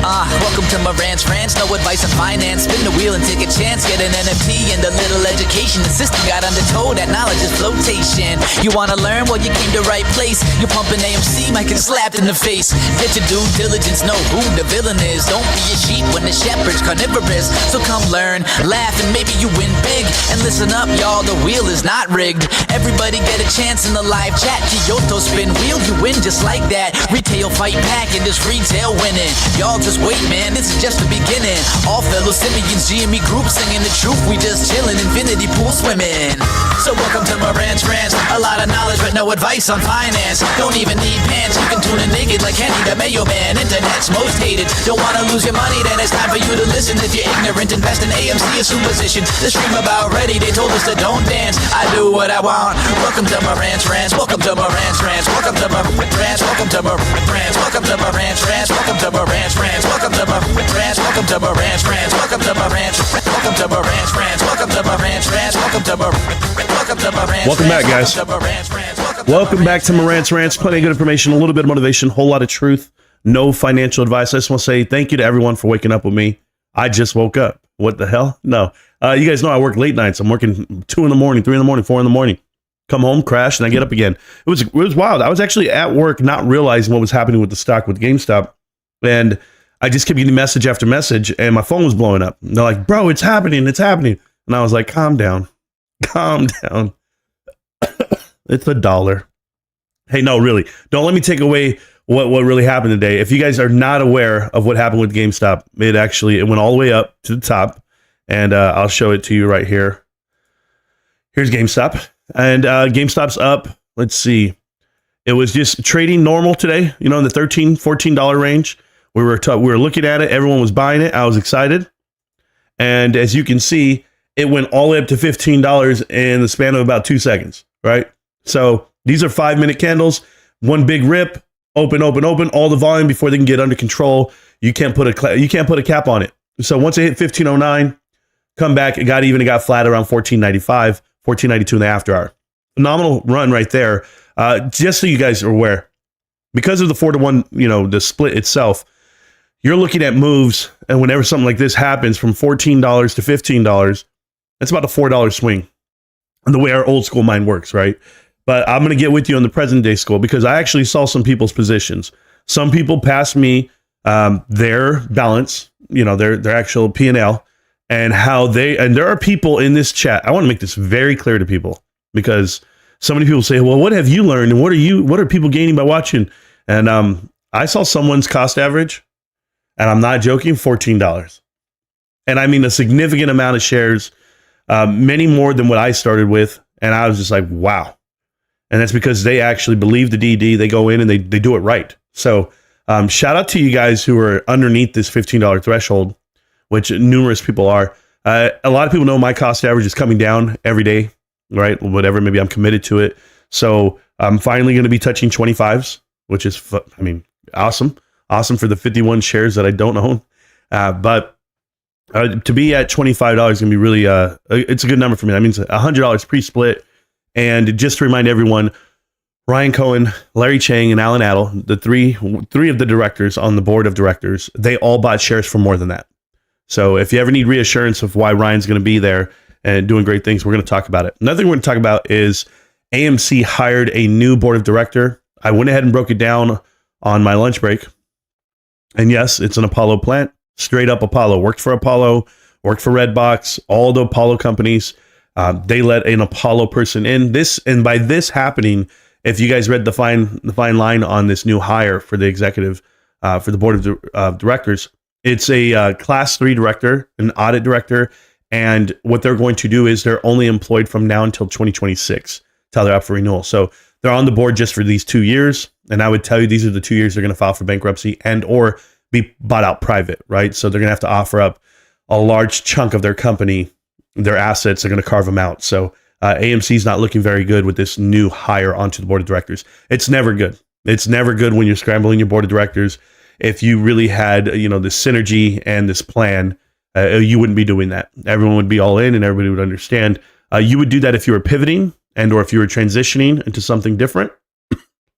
Welcome to Marantz Rantz, no advice on finance. Spin the wheel and take a chance. Get an NFT and a little education. The system got undertow, that knowledge is flotation. You wanna learn? Well, you came to right place. You're pumping AMC, might get slapped in the face. Get your due diligence, know who the villain is. Don't be a sheep when the shepherd's carnivorous. So come learn, laugh, and maybe you win big. And listen up, y'all, the wheel is not rigged. Everybody get a chance in the live chat. Kyoto spin wheel, you win just like that. Retail fight back and this retail winning. Y'all just wait, man, this is just the beginning. All fellow Simeons, GME group singing the truth. We just chillin', infinity pool swimming. So welcome to Marantz Rantz. A lot of knowledge but no advice on finance. Don't even need pants, you can tune in naked like Henry the Mayo Man. Internet's most hated. Don't wanna lose your money, then it's time for you to listen. If you're ignorant, invest in AMC or superstition. The stream about ready, they told us to don't dance. I do what I want. Welcome to Marantz Rantz. Welcome to Marantz Rantz. Welcome to Marantz Rantz. Welcome to Marantz Rantz. Welcome to Marantz Rantz. Welcome to Marantz Rantz. Welcome to Marantz Rantz. Welcome to Marantz Rantz. Welcome to Marantz. Welcome to Marantz Rantz. Welcome to Marantz Rantz. Welcome to Marantz. Welcome back, guys. Welcome back to Marantz Rantz. Plenty of good information, a little bit of motivation, a whole lot of truth. No financial advice. I just want to say thank you to everyone for waking up with me. I just woke up. What the hell? No. You guys know I work late nights. I'm working 2 in the morning, 3 in the morning, 4 in the morning. Come home, crash, and I get up again. It was wild. I was actually at work not realizing what was happening with the stock with GameStop. And I just kept getting message after message, and my phone was blowing up. And they're like, bro, it's happening. It's happening. And I was like, calm down. Calm down. It's $1. Hey, no, really. Don't let me take away what really happened today. If you guys are not aware of what happened with GameStop, it went all the way up to the top. And I'll show it to you right here. Here's GameStop. And GameStop's up. Let's see. It was just trading normal today, in the $13, $14 range. We were looking at it. Everyone was buying it. I was excited. And as you can see, it went all the way up to $15 in the span of about 2 seconds, right? So these are 5-minute candles. One big rip, open, all the volume before they can get under control. You can't put a cap on it. So once it hit 1509, come back. It got flat around 1495, 1492 in the after hour. Phenomenal run right there. Just so you guys are aware, because of the 4-to-1, the split itself, you're looking at moves, and whenever something like this happens from $14 to $15, that's about a $4 swing. And the way our old school mind works, right? But I'm going to get with you on the present day school because I actually saw some people's positions. Some people passed me their balance, their actual P&L, and there are people in this chat. I want to make this very clear to people because so many people say, well, what have you learned? And what are people gaining by watching? And I saw someone's cost average, and I'm not joking, $14. And I mean a significant amount of shares, many more than what I started with. And I was just like, wow. And that's because they actually believe the DD. They go in and they do it right. So shout out to you guys who are underneath this $15 threshold, which numerous people are. A lot of people know my cost average is coming down every day, right? Whatever, maybe I'm committed to it. So I'm finally going to be touching 25s, which is, awesome. Awesome for the 51 shares that I don't own. But to be at $25 is going to be really, it's a good number for me. That means $100 pre-split. And just to remind everyone, Ryan Cohen, Larry Chang, and Alan Adel, the three of the directors on the board of directors, they all bought shares for more than that. So if you ever need reassurance of why Ryan's going to be there and doing great things, we're going to talk about it. Another thing we're going to talk about is AMC hired a new board of director. I went ahead and broke it down on my lunch break. And yes, it's an Apollo plant, straight up Apollo. Worked for Apollo, worked for Redbox, all the Apollo companies. They let an Apollo person in. By this happening, if you guys read the fine line on this new hire for the executive, for the board of directors, it's a class 3 director, an audit director. And what they're going to do is they're only employed from now until 2026 till they're up for renewal. So they're on the board just for these 2 years. And I would tell you, these are the 2 years they're going to file for bankruptcy and or be bought out private, right? So they're going to have to offer up a large chunk of their company, their assets are going to carve them out. So AMC is not looking very good with this new hire onto the board of directors. It's never good. It's never good when you're scrambling your board of directors. If you really had, this synergy and this plan, you wouldn't be doing that. Everyone would be all in and everybody would understand. You would do that if you were pivoting and or if you were transitioning into something different,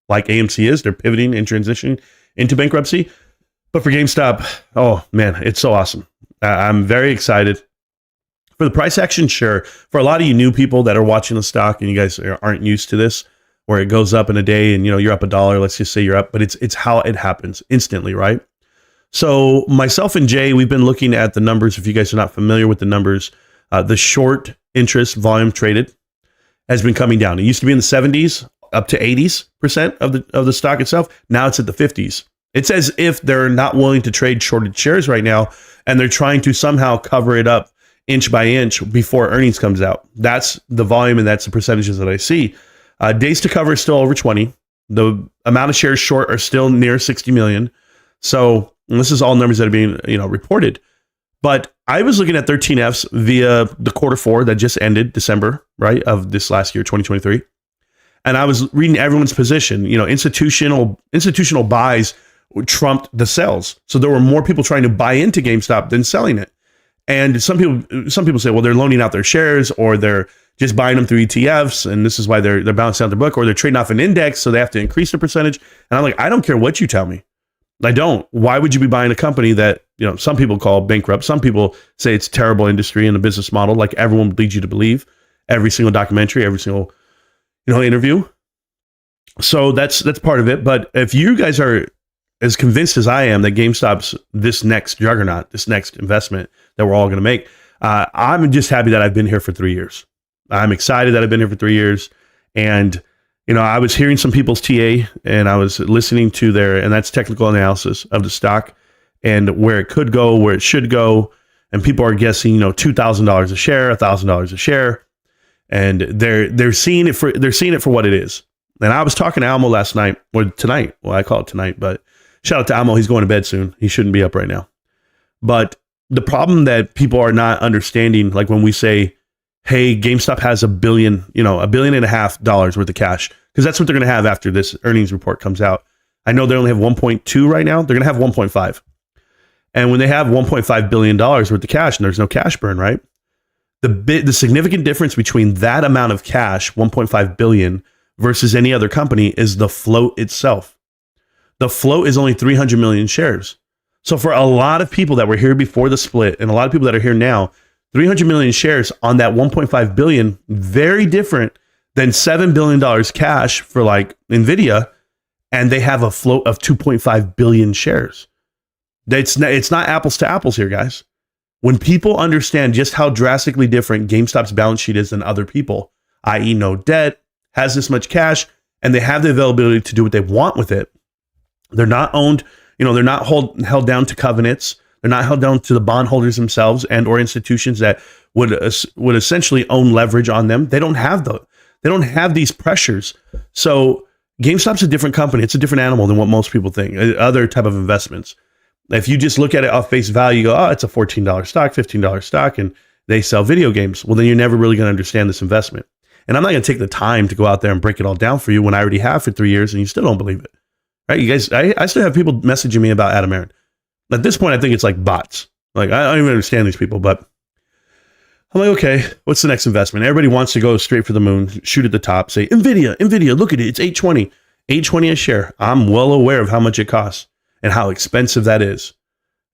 like AMC is. They're pivoting and transitioning into bankruptcy. But for GameStop, oh man, it's so awesome. I'm very excited. For the price action, sure. For a lot of you new people that are watching the stock and you guys aren't used to this, where it goes up in a day and you're up $1, let's just say you're up, but it's how it happens instantly, right? So myself and Jay, we've been looking at the numbers. If you guys are not familiar with the numbers, the short interest volume traded has been coming down. It used to be in the 70s up to 80% of the stock itself. Now it's at the 50s. It's as if they're not willing to trade shorted shares right now, and they're trying to somehow cover it up inch by inch before earnings comes out. That's the volume, and that's the percentages that I see. Days to cover is still over 20. The amount of shares short are still near 60 million. So this is all numbers that are being reported. But I was looking at 13Fs via the quarter four that just ended December, right, of this last year, 2023. And I was reading everyone's position. Institutional buys trumped the sells. So there were more people trying to buy into GameStop than selling it. And some people say, well, they're loaning out their shares, or they're just buying them through ETFs, and this is why they're balancing out their book, or they're trading off an index, so they have to increase the percentage. And I'm like, I don't care what you tell me. I don't. Why would you be buying a company that some people call bankrupt? Some people say it's a terrible industry and a business model, like everyone leads you to believe. Every single documentary, every single interview. So that's part of it. But if you guys are as convinced as I am that GameStop's this next juggernaut, this next investment that we're all going to make, I'm just happy that I've been here for 3 years. I'm excited that I've been here for 3 years. And, I was hearing some people's TA, and I was listening to and that's technical analysis of the stock and where it could go, where it should go. And people are guessing, $2,000 a share, $1,000 a share. And they're seeing it for what it is. And I was talking to Almo last night, or tonight. Well, I call it tonight, but shout out to Almo. He's going to bed soon. He shouldn't be up right now. But the problem that people are not understanding, like when we say, hey, GameStop has $1.5 billion worth of cash, because that's what they're going to have after this earnings report comes out. I know they only have 1.2 right now. They're going to have 1.5. And when they have $1.5 billion worth of cash, and there's no cash burn, right? The significant difference between that amount of cash, 1.5 billion, versus any other company is the float itself. The float is only 300 million shares. So for a lot of people that were here before the split, and a lot of people that are here now, 300 million shares on that 1.5 billion, very different than $7 billion cash for like Nvidia, and they have a float of 2.5 billion shares. It's not apples to apples here, guys. When people understand just how drastically different GameStop's balance sheet is than other people, i.e. no debt, has this much cash, and they have the availability to do what they want with it. They're not owned, they're not held down to covenants. They're not held down to the bondholders themselves and or institutions that would essentially own leverage on them. They don't have these pressures. So GameStop's a different company. It's a different animal than what most people think. Other type of investments. If you just look at it off face value, you go, oh, it's a $14 stock, $15 stock, and they sell video games. Well, then you're never really going to understand this investment. And I'm not going to take the time to go out there and break it all down for you when I already have for 3 years and you still don't believe it. Right? You guys, I still have people messaging me about Adam Aaron. At this point, I think it's like bots. Like, I don't even understand these people, but I'm like, okay, what's the next investment? Everybody wants to go straight for the moon, shoot at the top, say, Nvidia, look at it. It's $8.20 a share. I'm well aware of how much it costs and how expensive that is.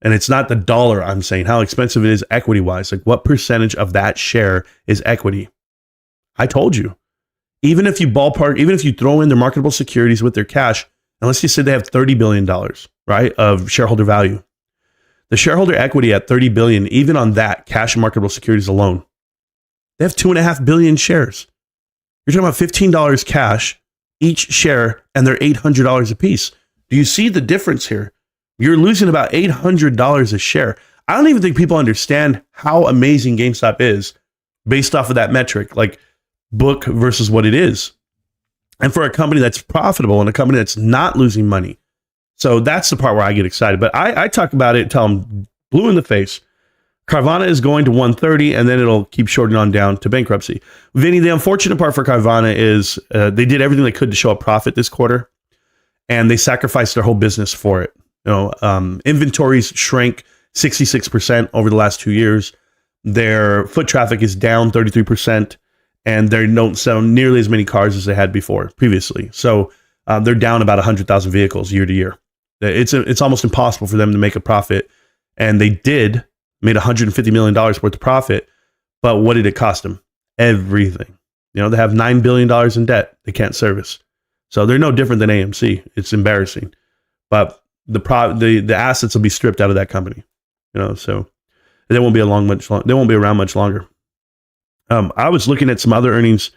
And it's not the dollar I'm saying, how expensive it is equity-wise. Like, what percentage of that share is equity? I told you. Even if you throw in their marketable securities with their cash, and let's just say they have $30 billion, right, of shareholder value. The shareholder equity at $30 billion, even on that cash and marketable securities alone, they have 2.5 billion shares. You're talking about $15 cash each share, and they're $800 a piece. Do you see the difference here? You're losing about $800 a share. I don't even think people understand how amazing GameStop is based off of that metric, like book versus what it is. And for a company that's profitable and a company that's not losing money. So that's the part where I get excited. But I talk about it until I'm blue in the face. Carvana is going to 130, and then it'll keep shorting on down to bankruptcy. Vinny, the unfortunate part for Carvana is they did everything they could to show a profit this quarter, and they sacrificed their whole business for it. Inventories shrank 66% over the last 2 years. Their foot traffic is down 33%. And they don't sell nearly as many cars as they had previously. So they're down about 100,000 vehicles year to year. It's almost impossible for them to make a profit. And they made $150 million worth of profit. But what did it cost them? Everything. They have $9 billion in debt they can't service. So they're no different than AMC. It's embarrassing. But the assets will be stripped out of that company. So they won't be they won't be around much longer. I was looking at some other earnings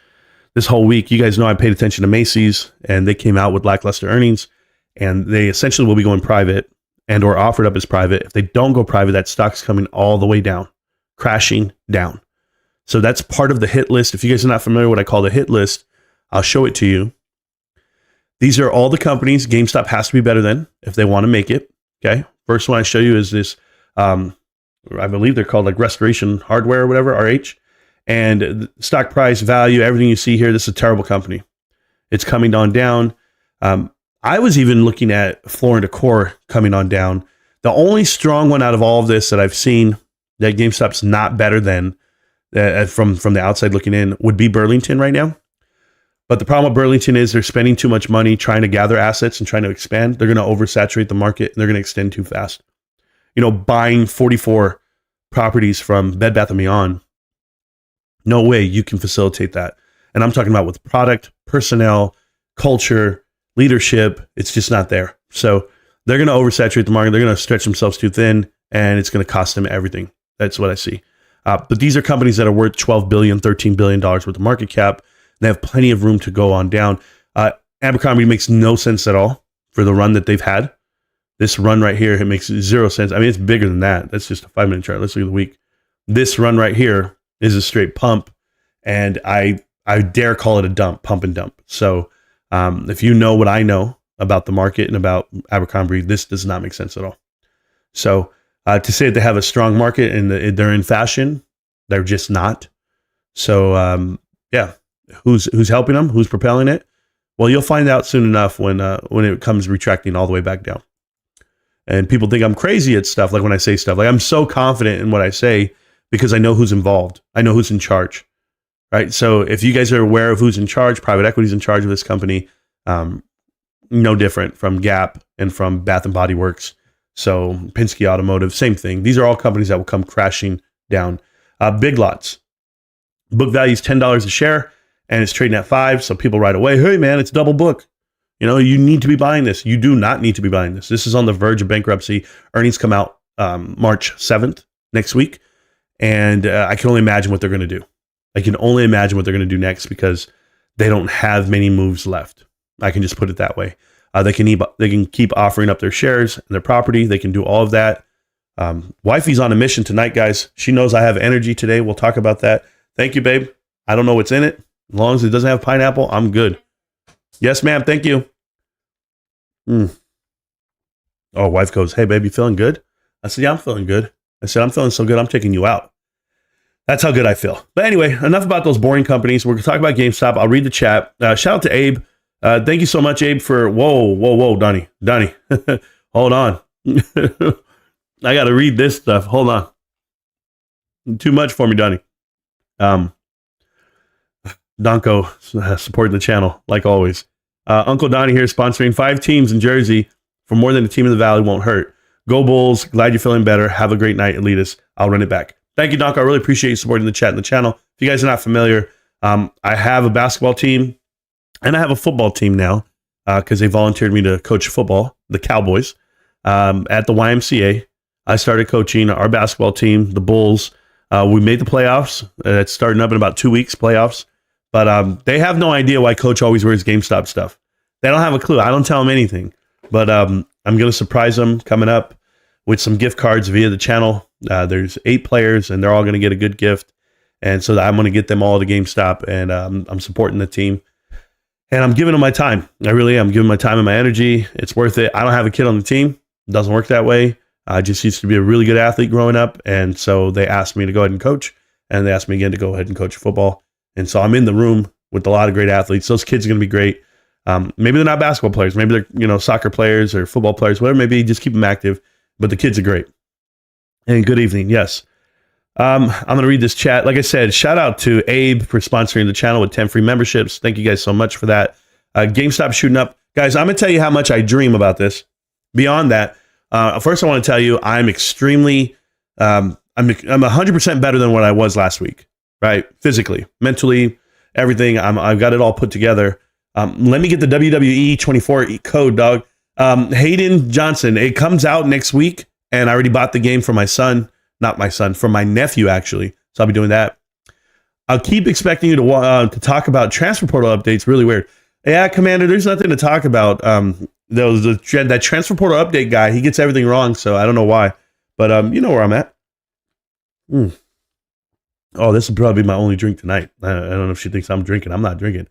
this whole week. You guys know I paid attention to Macy's, and they came out with lackluster earnings, and they essentially will be going private and or offered up as private. If they don't go private, that stock's coming all the way down, crashing down. So that's part of the hit list. If you guys are not familiar with what I call the hit list, I'll show it to you. These are all the companies GameStop has to be better than if they want to make it. Okay. First one I show you is this, I believe they're called like Restoration Hardware or whatever, RH. And stock price, value, everything you see here, this is a terrible company. It's coming on down. I was even looking at Floor & Decor coming on down. The only strong one out of all of this that I've seen that GameStop's not better than from the outside looking in would be Burlington right now. But the problem with Burlington is they're spending too much money trying to gather assets and trying to expand. They're going to oversaturate the market and they're going to extend too fast. Buying 44 properties from Bed Bath & Beyond, no way you can facilitate that. And I'm talking about with product, personnel, culture, leadership. It's just not there. So they're going to oversaturate the market. They're going to stretch themselves too thin, and it's going to cost them everything. That's what I see. But these are companies that are worth $12 billion, $13 billion worth of market cap. They have plenty of room to go on down. Abercrombie makes no sense at all for the run that they've had. This run right here, it makes zero sense. I mean, it's bigger than that. That's just a 5-minute chart. Let's look at the week. This run right here is a straight pump, and I dare call it a dump, pump and dump. So if you know what I know about the market and about Abercrombie, this does not make sense at all. So to say that they have a strong market and they're in fashion, they're just not. So yeah, who's helping them? Who's propelling it? Well, you'll find out soon enough when it comes retracting all the way back down. And people think I'm crazy at stuff, like when I say stuff. Like I'm so confident in what I say because I know who's involved. I know who's in charge, right? So if you guys are aware of who's in charge, private equity's in charge of this company, no different from Gap and from Bath and Body Works. So Penske Automotive, same thing. These are all companies that will come crashing down. Big Lots, book value is $10 a share, and it's trading at $5. So people right away, hey man, it's double book. You need to be buying this. You do not need to be buying this. This is on the verge of bankruptcy. Earnings come out March 7th next week. And I can only imagine what they're going to do. I can only imagine what they're going to do next because they don't have many moves left. I can just put it that way. They can keep offering up their shares and their property. They can do all of that. Wifey's on a mission tonight, guys. She knows I have energy today. We'll talk about that. Thank you, babe. I don't know what's in it. As long as it doesn't have pineapple, I'm good. Yes, ma'am. Thank you. Oh, wife goes, hey, babe, you feeling good? I said, yeah, I'm feeling good. I said, I'm feeling so good, I'm taking you out. That's how good I feel. But anyway, enough about those boring companies. We're going to talk about GameStop. I'll read the chat. Shout out to Abe. Thank you so much, Abe, for... Whoa, Donnie. Hold on. I got to read this stuff. Hold on. Too much for me, Donnie. Donko supporting the channel, like always. Uncle Donnie here sponsoring 5 teams in Jersey for more than a team in the Valley won't hurt. Go Bulls. Glad you're feeling better. Have a great night, Elitas. I'll run it back. Thank you, Donko. I really appreciate you supporting the chat and the channel. If you guys are not familiar, I have a basketball team and I have a football team now because they volunteered me to coach football, the Cowboys, at the YMCA. I started coaching our basketball team, the Bulls. We made the playoffs. It's starting up in about 2 weeks, playoffs. But they have no idea why Coach always wears GameStop stuff. They don't have a clue. I don't tell them anything. But I'm going to surprise them coming up with some gift cards via the channel. There's 8 players, and they're all going to get a good gift. And so I'm going to get them all to GameStop, and I'm supporting the team. And I'm giving them my time. I really am. I'm giving my time and my energy. It's worth it. I don't have a kid on the team. It doesn't work that way. I just used to be a really good athlete growing up. And so they asked me to go ahead and coach. And they asked me again to go ahead and coach football. And so I'm in the room with a lot of great athletes. Those kids are going to be great. Maybe they're not basketball players. Maybe they're soccer players or football players, whatever it may be. Just keep them active. But the kids are great. And good evening. Yes. I'm going to read this chat. Like I said, shout out to Abe for sponsoring the channel with 10 free memberships. Thank you guys so much for that. GameStop shooting up. Guys, I'm going to tell you how much I dream about this. beyond that, first I want to tell you, I'm extremely, I'm 100% better than what I was last week, right? Physically, mentally, everything. I've got it all put together. Let me get the WWE 24 code, dog. Hayden Johnson, it comes out next week, and I already bought the game for my son, not my son, for my nephew, actually. So I'll be doing that. I'll keep expecting you to talk about transfer portal updates. Really weird. Yeah, Commander, there's nothing to talk about. That transfer portal update guy, he gets everything wrong, so I don't know why. But you know where I'm at. Oh, this will probably be my only drink tonight. I don't know if she thinks I'm drinking. I'm not drinking.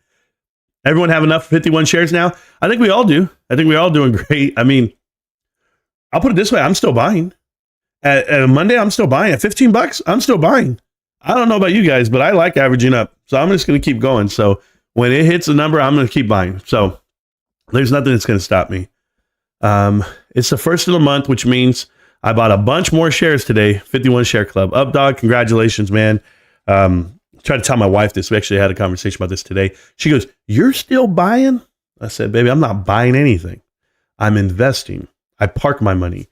Everyone have enough 51 shares now? I think we all do. I think we're all doing great. I mean, I'll put it this way. I'm still buying. At Monday, I'm still buying. At $15, I'm still buying. I don't know about you guys, but I like averaging up. So I'm just going to keep going. So when it hits a number, I'm going to keep buying. So there's nothing that's going to stop me. It's the first of the month, which means I bought a bunch more shares today. 51 share club. Up, dog. Congratulations, man. Tried to tell my wife this. We actually had a conversation about this today. She goes, "You're still buying?" I said, "Baby, I'm not buying anything. I'm investing. I park my money.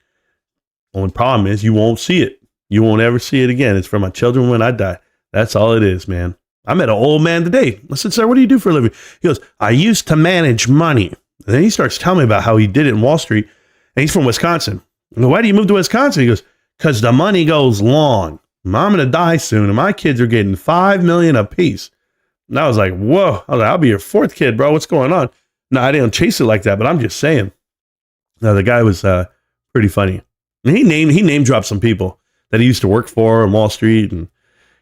Only problem is you won't see it. You won't ever see it again. It's for my children when I die. That's all it is, man." I met an old man today. I said, "Sir, what do you do for a living?" He goes, "I used to manage money." And then he starts telling me about how he did it in Wall Street. And he's from Wisconsin. I go, "Why do you move to Wisconsin?" He goes, "Because the money goes long. I'm going to die soon, and my kids are getting $5 million a piece." And I was like, whoa. I was like, "I'll be your fourth kid, bro. What's going on?" No, I didn't chase it like that, but I'm just saying. No, the guy was pretty funny. And he name dropped some people that he used to work for on Wall Street, and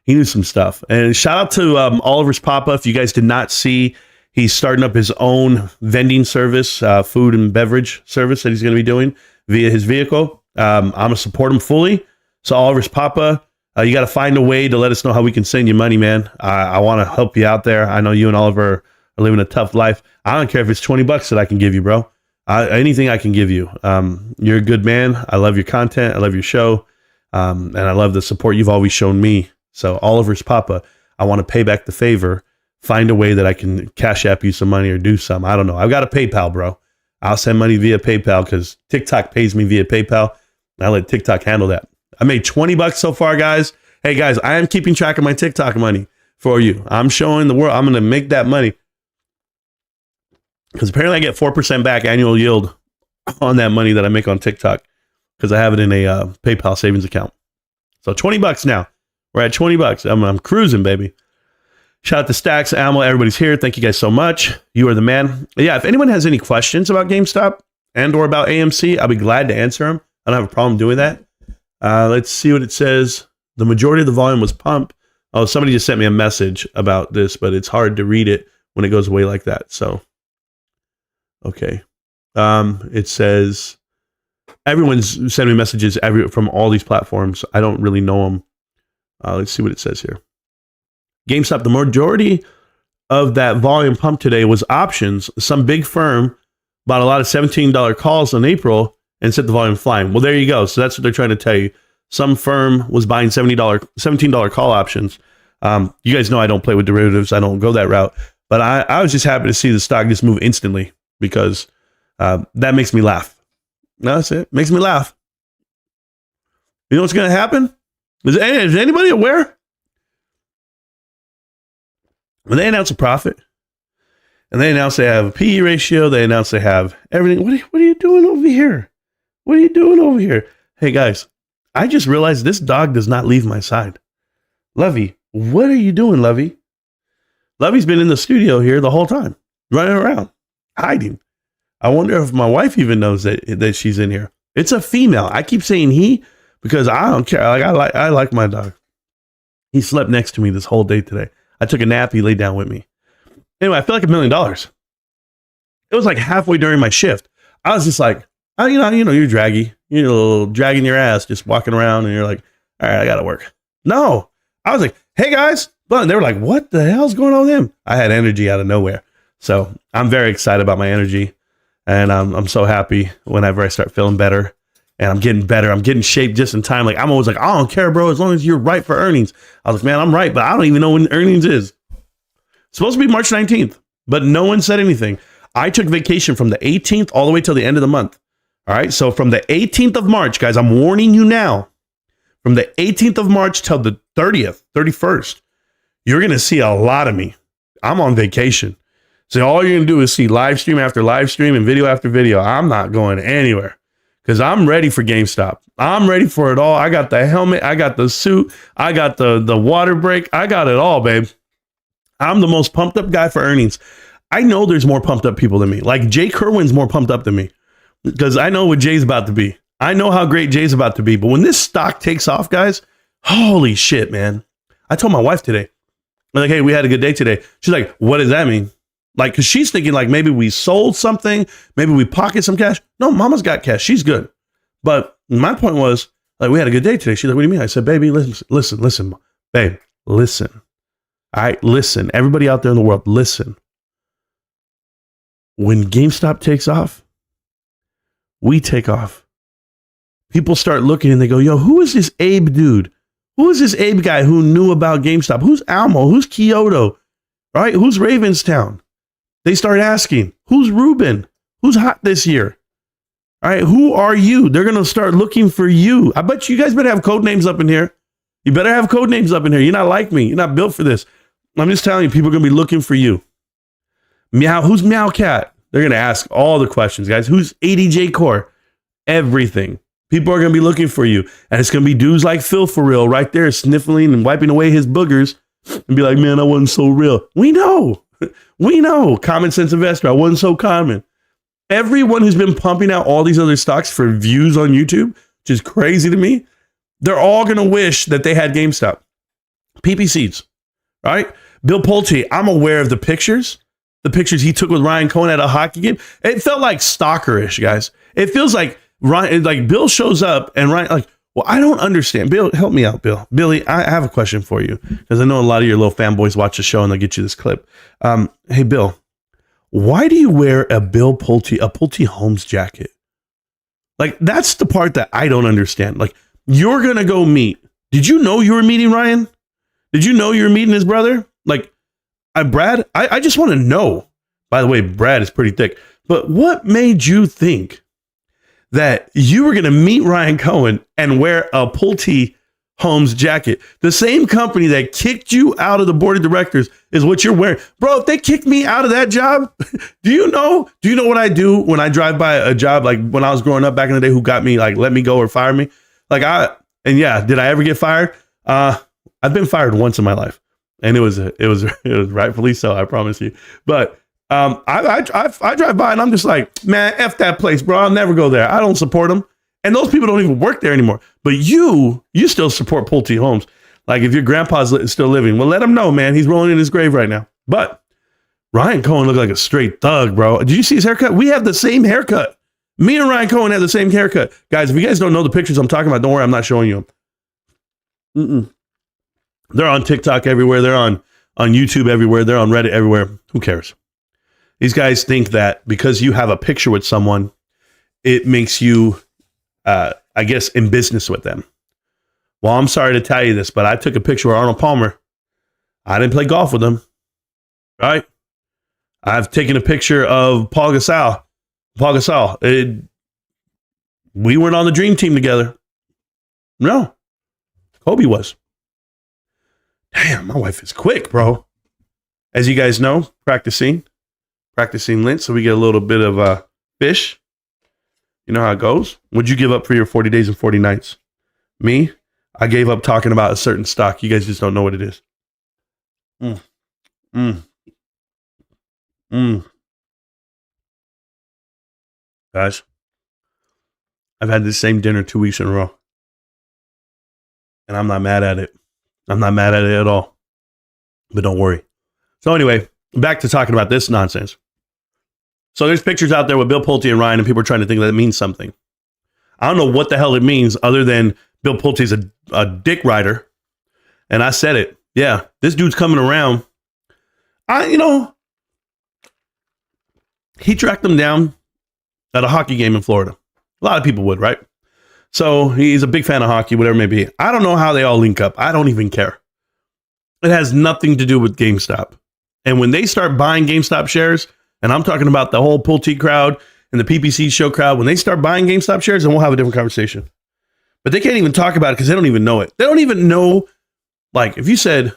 he knew some stuff. And shout out to Oliver's Papa. If you guys did not see, he's starting up his own vending service, food and beverage service that he's going to be doing via his vehicle. I'm going to support him fully. So Oliver's Papa, you got to find a way to let us know how we can send you money, man. I want to help you out there. I know you and Oliver are living a tough life. I don't care if it's $20 that I can give you, bro. Anything I can give you. You're a good man. I love your content. I love your show. And I love the support you've always shown me. So Oliver's Papa, I want to pay back the favor. Find a way that I can cash app you some money or do some. I don't know. I've got a PayPal, bro. I'll send money via PayPal because TikTok pays me via PayPal. I let TikTok handle that. I made $20 so far, guys. Hey, guys, I am keeping track of my TikTok money for you. I'm showing the world. I'm going to make that money. Because apparently I get 4% back annual yield on that money that I make on TikTok because I have it in a PayPal savings account. So $20 now. We're at $20. I'm cruising, baby. Shout out to Stacks, Amal, everybody's here. Thank you guys so much. You are the man. Yeah, if anyone has any questions about GameStop and or about AMC, I'll be glad to answer them. I don't have a problem doing that. Let's see what it says. The majority of the volume was pumped. Oh, somebody just sent me a message about this, but it's hard to read it when it goes away like that. So, okay. It says everyone's sending me messages from all these platforms. I don't really know them. Let's see what it says here. GameStop, the majority of that volume pumped today was options. Some big firm bought a lot of $17 calls in April and set the volume flying. Well, there you go. So that's what they're trying to tell you. Some firm was buying $17 call options. You guys know I don't play with derivatives. I don't go that route. But I was just happy to see the stock just move instantly because that makes me laugh. No, that's it. Makes me laugh. You know what's going to happen? Is anybody aware? When they announce a profit, and they announce they have a PE ratio, they announce they have everything. What are you doing over here? What are you doing over here? Hey, guys, I just realized this dog does not leave my side. Lovey, what are you doing, Lovey? Lovey's been in the studio here the whole time, running around, hiding. I wonder if my wife even knows that she's in here. It's a female. I keep saying he because I don't care. I like my dog. He slept next to me this whole day today. I took a nap. He laid down with me. Anyway, I feel like $1 million. It was like halfway during my shift. I was just like, you know, you're draggy. You're a little dragging your ass, just walking around, and you're like, all right, I got to work. No, I was like, hey guys. But they were like, what the hell's going on with him? I had energy out of nowhere. So I'm very excited about my energy. And I'm so happy whenever I start feeling better. And I'm getting better. I'm getting shape just in time. Like I'm always like, I don't care, bro, as long as you're right for earnings. I was like, man, I'm right, but I don't even know when earnings is. It's supposed to be March 19th, but no one said anything. I took vacation from the 18th all the way till the end of the month. All right. So from the 18th of March, guys, I'm warning you now, from the 18th of March till the 30th, 31st, you're going to see a lot of me. I'm on vacation. So all you're going to do is see live stream after live stream and video after video. I'm not going anywhere because I'm ready for GameStop. I'm ready for it all. I got the helmet. I got the suit. I got the water break. I got it all, babe. I'm the most pumped up guy for earnings. I know there's more pumped up people than me. Like Jay Kerwin's more pumped up than me because I know what Jay's about to be. I know how great Jay's about to be. But when this stock takes off, guys, holy shit, man. I told my wife today, I'm like, hey, we had a good day today. She's like, what does that mean? Like, because she's thinking like maybe we sold something. Maybe we pocket some cash. No, mama's got cash. She's good. But my point was, like, we had a good day today. She's like, what do you mean? I said, baby, listen, babe, listen. All right, listen. Everybody out there in the world, listen. When GameStop takes off, we take off. People start looking and they go, yo, who is this Abe dude? Who is this Abe guy who knew about GameStop? Who's Almo? Who's Kyoto? Right? Who's Ravenstown? They start asking, who's Ruben? Who's hot this year? All right, who are you? They're going to start looking for you. I bet you guys better have code names up in here. You better have code names up in here. You're not like me. You're not built for this. I'm just telling you, people are going to be looking for you. Meow, who's Meow Cat? They're going to ask all the questions, guys. Who's ADJ Core? Everything. People are going to be looking for you. And it's going to be dudes like Phil for real right there sniffling and wiping away his boogers and be like, man, I wasn't so real. We know. We know. Common sense investor. I wasn't so common. Everyone who's been pumping out all these other stocks for views on YouTube, which is crazy to me, they're all going to wish that they had GameStop. PPCs, right? Bill Pulte, I'm aware of the pictures he took with Ryan Cohen at a hockey game. It felt like stalkerish, guys. It feels like Ryan, like Bill shows up and Ryan, like, well, I don't understand. Bill, help me out, Bill. Billy, I have a question for you because I know a lot of your little fanboys watch the show and they'll get you this clip. Hey, Bill, why do you wear a Pulte Holmes jacket? Like, that's the part that I don't understand. Like, you're going to go meet. Did you know you were meeting Ryan? Did you know you were meeting his brother? Like, Brad, I just want to know. By the way, Brad is pretty thick. But what made you think that you were going to meet Ryan Cohen and wear a Pulte Holmes jacket? The same company that kicked you out of the board of directors is what you're wearing. Bro, if they kicked me out of that job, do you know what I do when I drive by a job, like when I was growing up back in the day, who got me, like, let me go or fire me? Like, did I ever get fired? I've been fired once in my life, and it was rightfully so, I promise you. But I drive by and I'm just like, man, F that place, bro. I'll never go there. I don't support them. And those people don't even work there anymore. But you still support Pulte Holmes. Like, if your grandpa's still living, well, let him know, man. He's rolling in his grave right now. But Ryan Cohen looked like a straight thug, bro. Did you see his haircut? We have the same haircut. Me and Ryan Cohen have the same haircut. Guys, if you guys don't know the pictures I'm talking about, don't worry, I'm not showing you them. They're on TikTok everywhere. They're on YouTube everywhere. They're on Reddit everywhere. Who cares? These guys think that because you have a picture with someone, it makes you, I guess, in business with them. Well, I'm sorry to tell you this, but I took a picture with Arnold Palmer. I didn't play golf with him, right? I've taken a picture of Paul Gasol. We weren't on the dream team together. No, Kobe was. Damn, my wife is quick, bro. As you guys know, practicing lint, so we get a little bit of fish. You know how it goes. What'd you give up for your 40 days and 40 nights? Me? I gave up talking about a certain stock. You guys just don't know what it is. Guys, I've had this same dinner 2 weeks in a row. And I'm not mad at it. I'm not mad at it at all. But don't worry. So anyway, back to talking about this nonsense. So there's pictures out there with Bill Pulte and Ryan, and people are trying to think that it means something. I don't know what the hell it means other than Bill Pulte's a dick rider. And I said it. Yeah, this dude's coming around. He tracked them down at a hockey game in Florida. A lot of people would, right? So he's a big fan of hockey, whatever it may be. I don't know how they all link up. I don't even care. It has nothing to do with GameStop. And when they start buying GameStop shares, and I'm talking about the whole Pulte crowd and the PPC show crowd, when they start buying GameStop shares, then we'll have a different conversation. But they can't even talk about it because they don't even know it. They don't even know, like, if you said,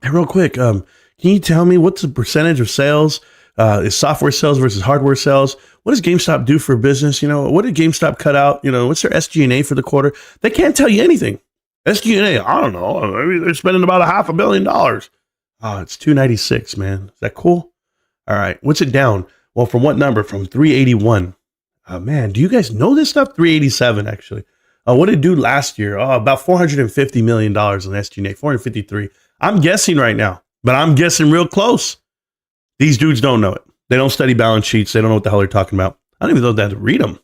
hey, real quick, can you tell me what's the percentage of sales? Is software sales versus hardware sales? What does GameStop do for business? You know, what did GameStop cut out? You know, what's their SG&A for the quarter? They can't tell you anything. SG&A, I don't know. Maybe they're spending about $500 million. Oh, it's 296, man. Is that cool? All right. What's it down? Well, from what number? From 381. Man, do you guys know this stuff? 387, actually. What did it do last year? Oh, about $450 million in SG&A, 453. I'm guessing right now, but I'm guessing real close. These dudes don't know it. They don't study balance sheets. They don't know what the hell they're talking about. I don't even know they have to read them.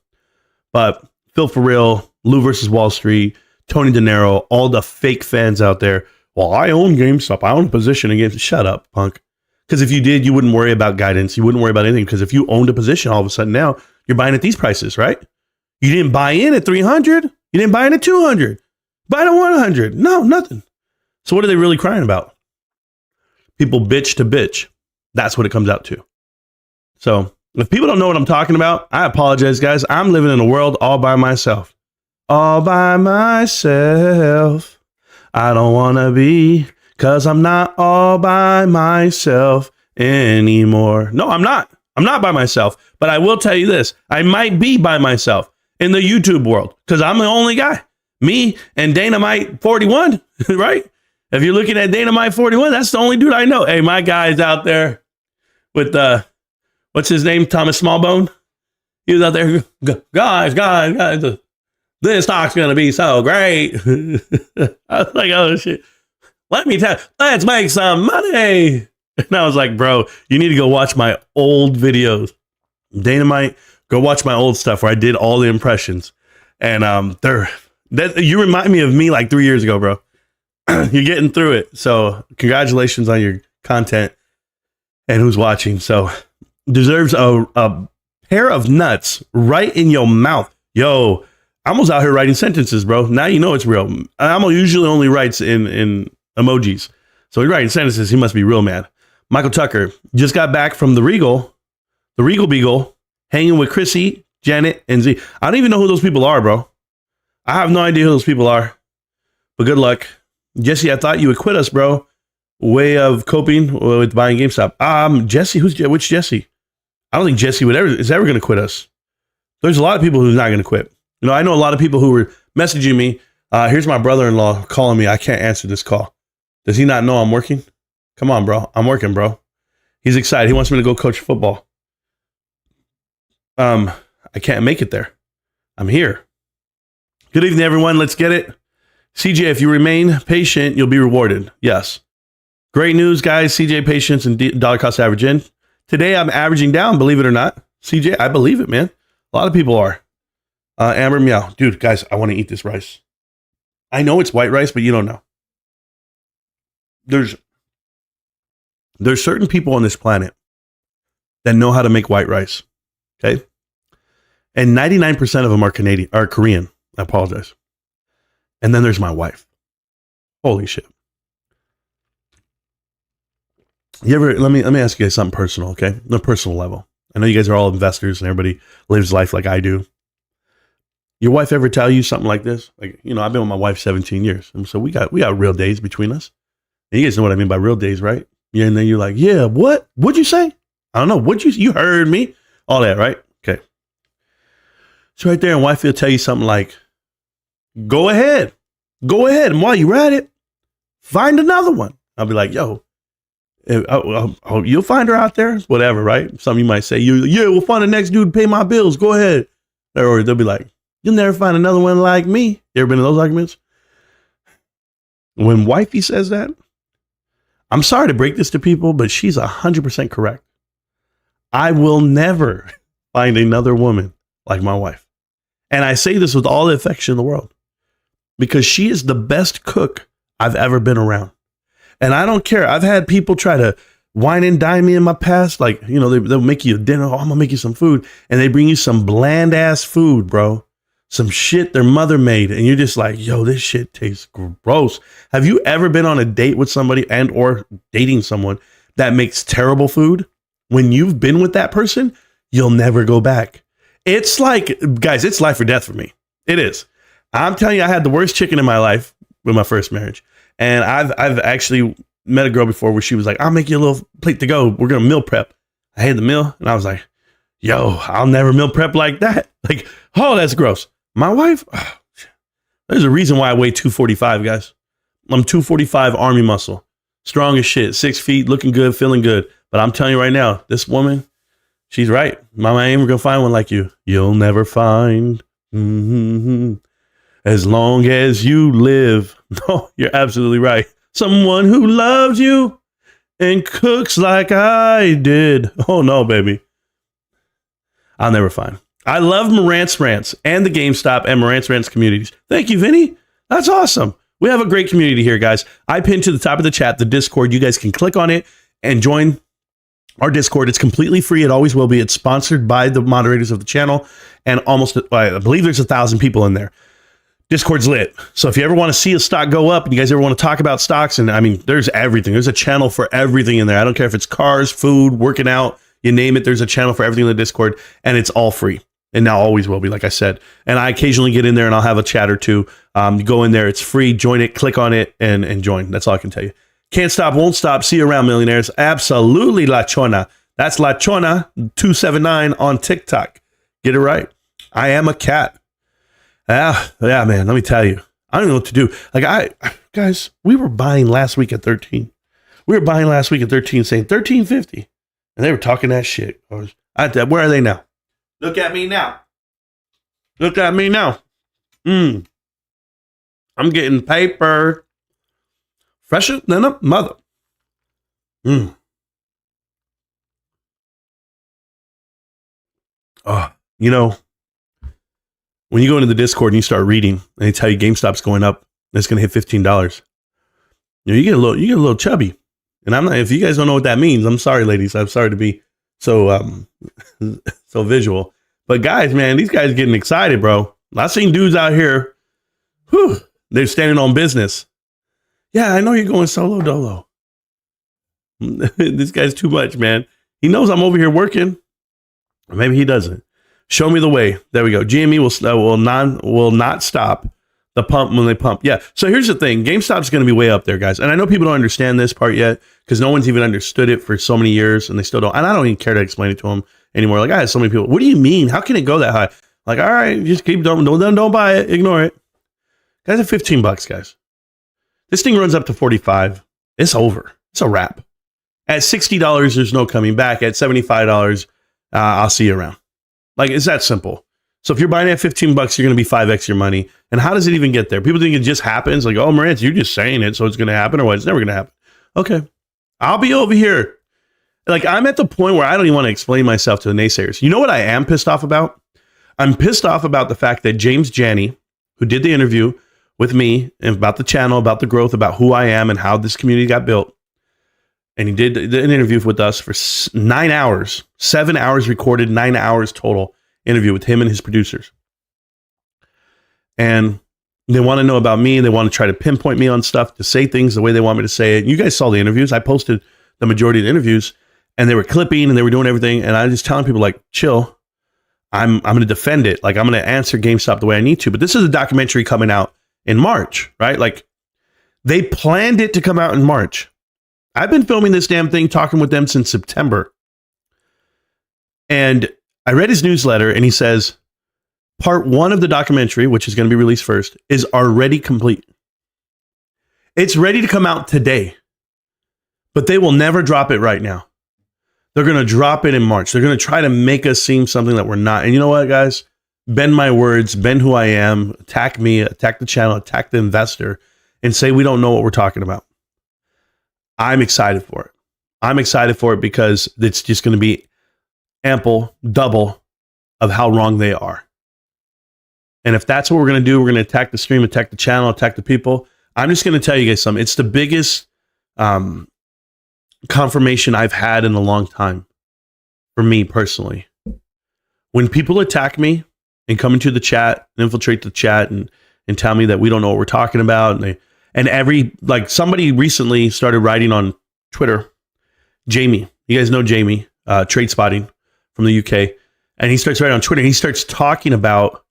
But Phil For Real, Lou versus Wall Street, Tony De Niro, all the fake fans out there. Well, I own GameStop. I own a position in GameStop. Shut up, punk. Because if you did, you wouldn't worry about guidance. You wouldn't worry about anything. Because if you owned a position, all of a sudden now you're buying at these prices, right? You didn't buy in at 300. You didn't buy in at 200. Buy it at 100. No, nothing. So what are they really crying about? People bitch to bitch. That's what it comes out to. So if people don't know what I'm talking about, I apologize, guys. I'm living in a world all by myself. All by myself. I don't want to be, because I'm not all by myself anymore. No, I'm not. I'm not by myself. But I will tell you this. I might be by myself in the YouTube world because I'm the only guy. Me and Dynamite 41, right? If you're looking at Dynamite 41, that's the only dude I know. Hey, my guy's out there with, what's his name? Thomas Smallbone. He was out there, guys, this stock's going to be so great. I was like, oh, shit. Let me tell you, let's make some money. And I was like, bro, you need to go watch my old videos. Dynamite, go watch my old stuff where I did all the impressions. And you remind me of me like 3 years ago, bro. You're getting through it. So congratulations on your content and who's watching. So deserves a pair of nuts right in your mouth. Yo, I'm almost out here writing sentences, bro. Now you know it's real. I'm usually only writes in emojis. So he's writing sentences. He must be real mad. Michael Tucker just got back from the Regal Beagle, hanging with Chrissy, Janet, and Z. I don't even know who those people are, bro. I have no idea who those people are. But good luck. Jesse, I thought you would quit us, bro. Way of coping with buying GameStop. Jesse, which Jesse? I don't think Jesse is ever going to quit us. There's a lot of people who's not going to quit. You know, I know a lot of people who were messaging me. Here's my brother-in-law calling me. I can't answer this call. Does he not know I'm working? Come on, bro. I'm working, bro. He's excited. He wants me to go coach football. I can't make it there. I'm here. Good evening, everyone. Let's get it. CJ, if you remain patient, you'll be rewarded. Yes. Great news, guys. CJ patience and dollar cost average in. Today, I'm averaging down, believe it or not. CJ, I believe it, man. A lot of people are. Amber Meow. Dude, guys, I want to eat this rice. I know it's white rice, but you don't know. There's certain people on this planet that know how to make white rice. Okay? And 99% of them are Korean. I apologize. And then there's my wife. Holy shit. Let me ask you guys something personal, okay? On a personal level. I know you guys are all investors and everybody lives life like I do. Your wife ever tell you something like this? Like, you know, I've been with my wife 17 years. And so we got real days between us. And you guys know what I mean by real days, right? Yeah, and then you're like, yeah, what? What'd you say? I don't know. You heard me? All that, right? Okay. So right there, and wife will tell you something like, go ahead. And while you're at it, find another one. I'll be like, yo, you'll find her out there. Whatever, right? Some of you might say, yeah, we'll find the next dude to pay my bills. Go ahead. Or they'll be like, you'll never find another one like me. You ever been in those arguments? When wifey says that, I'm sorry to break this to people, but she's 100% correct. I will never find another woman like my wife. And I say this with all the affection in the world because she is the best cook I've ever been around. And I don't care. I've had people try to wine and dine me in my past. Like, you know, they'll make you a dinner. Oh, I'm going to make you some food. And they bring you some bland ass food, bro. Some shit their mother made. And you're just like, yo, this shit tastes gross. Have you ever been on a date with somebody and or dating someone that makes terrible food? When you've been with that person, you'll never go back. It's like, guys, it's life or death for me. It is. I'm telling you, I had the worst chicken in my life with my first marriage. And I've actually met a girl before where she was like, I'll make you a little plate to go. We're going to meal prep. I had the meal and I was like, yo, I'll never meal prep like that. Like, oh, that's gross. My wife, there's a reason why I weigh 245, guys. I'm 245 army muscle. Strong as shit. 6 feet, looking good, feeling good. But I'm telling you right now, this woman, she's right. Mama, I ain't going to find one like you. You'll never find. As long as you live. No, you're absolutely right. Someone who loves you and cooks like I did. Oh, no, baby. I'll never find. I love Marantz Rantz and the GameStop and Marantz Rantz communities. Thank you, Vinny. That's awesome. We have a great community here, guys. I pinned to the top of the chat the Discord. You guys can click on it and join our Discord. It's completely free. It always will be. It's sponsored by the moderators of the channel. And almost, I believe there's 1,000 people in there. Discord's lit. So if you ever want to see a stock go up and you guys ever want to talk about stocks, and I mean, there's everything. There's a channel for everything in there. I don't care if it's cars, food, working out, you name it. There's a channel for everything in the Discord, and it's all free. And now always will be, like I said. And I occasionally get in there and I'll have a chat or two. You go in there, it's free, join it, click on it, and join. That's all I can tell you. Can't stop, won't stop. See you around, millionaires. Absolutely, La Chona. That's La Chona 279 on TikTok. Get it right. I am a cat. Yeah, man, let me tell you. I don't know what to do. Like, guys, we were buying last week at 13. We were buying last week at 13 saying 13.50. And they were talking that shit. Where are they now? Look at me now. Look at me now. I'm getting paper. Fresher than a mother. Oh, you know, when you go into the Discord and you start reading and they tell you GameStop's going up and it's going to hit $15, you know, you get a little chubby. And I'm not, if you guys don't know what that means, I'm sorry, ladies. I'm sorry to be so so visual. But guys, man, these guys getting excited, bro. I've seen dudes out here, they're standing on business. Yeah, I know you're going solo dolo. This guy's too much, man. He knows I'm over here working. Maybe he doesn't. Show me the way. There we go. GME will not stop the pump when they pump. Yeah. So here's the thing. GameStop's going to be way up there, guys. And I know people don't understand this part yet because no one's even understood it for so many years and they still don't. And I don't even care to explain it to them anymore. Like, I had so many people. What do you mean? How can it go that high? Like, all right, just keep don't buy it. Ignore it. Guys, at $15, guys. This thing runs up to 45. It's over. It's a wrap. At $60, there's no coming back. At $75, I'll see you around. Like, it's that simple. So if you're buying it at $15, you're going to be 5x your money. And how does it even get there? People think it just happens. Like, oh, Marantz, you're just saying it, so it's going to happen, or what? It's never going to happen. Okay. I'll be over here. Like, I'm at the point where I don't even want to explain myself to the naysayers. You know what I am pissed off about? I'm pissed off about the fact that James Janney, who did the interview with me and about the channel, about the growth, about who I am and how this community got built, and he did an interview with us for 9 hours, 7 hours recorded, 9 hours total interview with him and his producers. And they want to know about me. They want to try to pinpoint me on stuff, to say things the way they want me to say it. You guys saw the interviews. I posted the majority of the interviews and they were clipping and they were doing everything. And I was just telling people, like, chill. I'm going to defend it. Like, I'm going to answer GameStop the way I need to. But this is a documentary coming out in March, right? Like, they planned it to come out in March. I've been filming this damn thing, talking with them since September. And I read his newsletter and he says, part 1 of the documentary, which is going to be released first, is already complete. It's ready to come out today, but they will never drop it right now. They're going to drop it in March. They're going to try to make us seem something that we're not. And you know what, guys? Bend my words, bend who I am, attack me, attack the channel, attack the investor, and say we don't know what we're talking about. I'm excited for it. I'm excited for it because it's just going to be ample double of how wrong they are. And if that's what we're going to do, we're going to attack the stream, attack the channel, attack the people. I'm just going to tell you guys something. It's the biggest confirmation I've had in a long time for me personally. When people attack me and come into the chat, infiltrate the chat and tell me that we don't know what we're talking about. And somebody recently started writing on Twitter, Jamie, you guys know Jamie, Trade Spotting from the UK. And he starts writing on Twitter. He starts talking about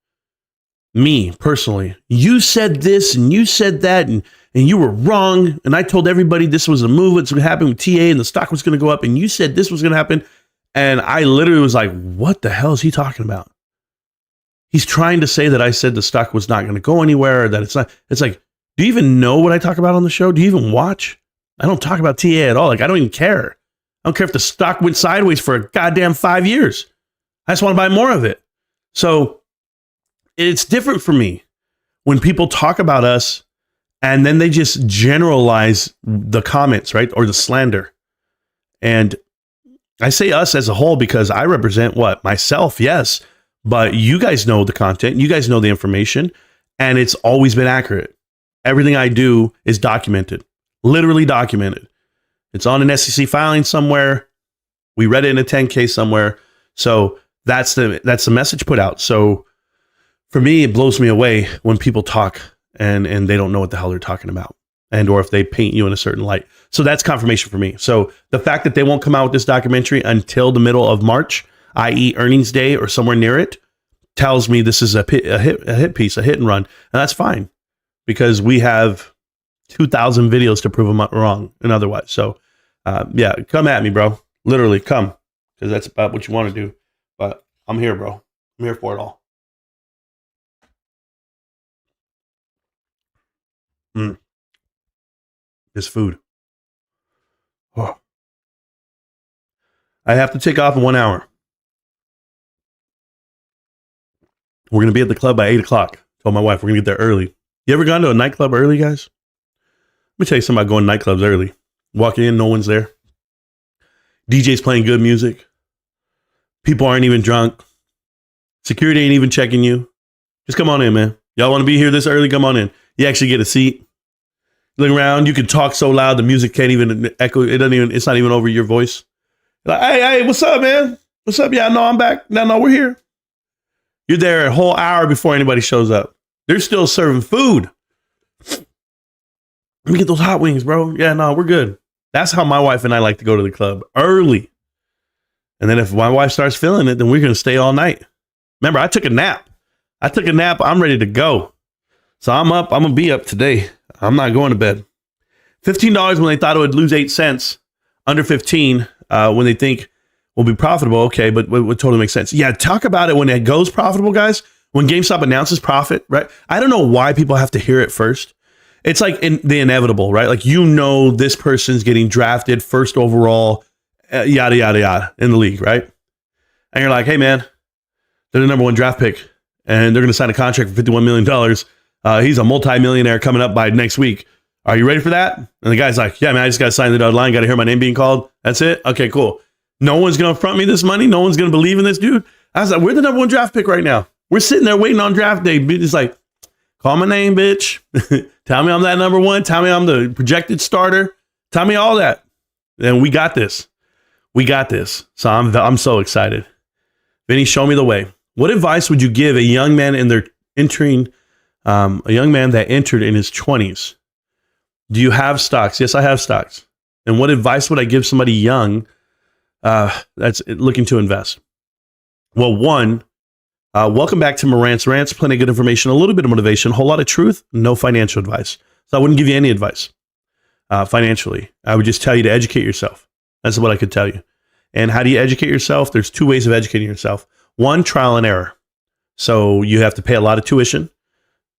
me personally. You said this and you said that and you were wrong. And I told everybody this was a move. It's going to happen with TA and the stock was going to go up. And you said this was going to happen. And I literally was like, what the hell is he talking about? He's trying to say that I said the stock was not going to go anywhere, or that it's not. It's like, do you even know what I talk about on the show? Do you even watch? I don't talk about TA at all. Like, I don't even care. I don't care if the stock went sideways for a goddamn 5 years. I just want to buy more of it. So it's different for me when people talk about us and then they just generalize the comments, right? Or the slander. And I say us as a whole because I represent what? Myself, yes. But you guys know the content. You guys know the information. And it's always been accurate. Everything I do is documented. Literally documented. It's on an SEC filing somewhere. We read it in a 10K somewhere. So that's the message put out. So for me, it blows me away when people talk and they don't know what the hell they're talking about, and or if they paint you in a certain light. So that's confirmation for me. So the fact that they won't come out with this documentary until the middle of March, i.e. earnings day or somewhere near it, tells me this is a hit piece, a hit and run. And that's fine because we have 2,000 videos to prove them wrong and otherwise. So yeah, come at me, bro. Literally come, because that's about what you want to do. But I'm here, bro. I'm here for it all. This food. Oh. I have to take off in 1 hour. We're going to be at the club by 8 o'clock. Told my wife we're going to get there early. You ever gone to a nightclub early, guys? Let me tell you something about going to nightclubs early. Walking in, no one's there. DJ's playing good music. People aren't even drunk. Security ain't even checking you. Just come on in, man. Y'all want to be here this early? Come on in. You actually get a seat. Look around. You can talk so loud the music can't even echo. It's not even over your voice. Like, hey, what's up, man? What's up? Yeah, no, I'm back. No, we're here. You're there a whole hour before anybody shows up. They're still serving food. Let me get those hot wings, bro. Yeah, no, we're good. That's how my wife and I like to go to the club, early. And then if my wife starts feeling it, then we're going to stay all night. Remember, I took a nap. I'm ready to go. So I'm up. I'm going to be up today. I'm not going to bed. $15 when they thought it would lose 8 cents. Under 15 when they think will be profitable. Okay, but would totally make sense. Yeah, talk about it when it goes profitable, guys. When GameStop announces profit, right? I don't know why people have to hear it first. It's like the inevitable, right? Like, this person's getting drafted first overall, yada, yada, yada in the league, right? And you're like, hey, man, they're the number one draft pick and they're going to sign a contract for $51 million. He's a multi-millionaire coming up by next week. Are you ready for that? And the guy's like, yeah, man, I just got to sign the dotted line. Got to hear my name being called. That's it. Okay, cool. No one's going to front me this money. No one's going to believe in this dude. I was like, we're the number one draft pick right now. We're sitting there waiting on draft day. It's like, call my name, bitch. Tell me I'm that number one. Tell me I'm the projected starter. Tell me all that. And we got this. We got this. So I'm so excited. Vinny, show me the way. What advice would you give a young man a young man that entered in his 20s? Do you have stocks? Yes, I have stocks. And what advice would I give somebody young that's looking to invest? Well, one, welcome back to Marantz Rantz. Plenty of good information, a little bit of motivation, a whole lot of truth, no financial advice. So I wouldn't give you any advice financially. I would just tell you to educate yourself. That's what I could tell you. And how do you educate yourself? There's two ways of educating yourself. One, trial and error. So you have to pay a lot of tuition.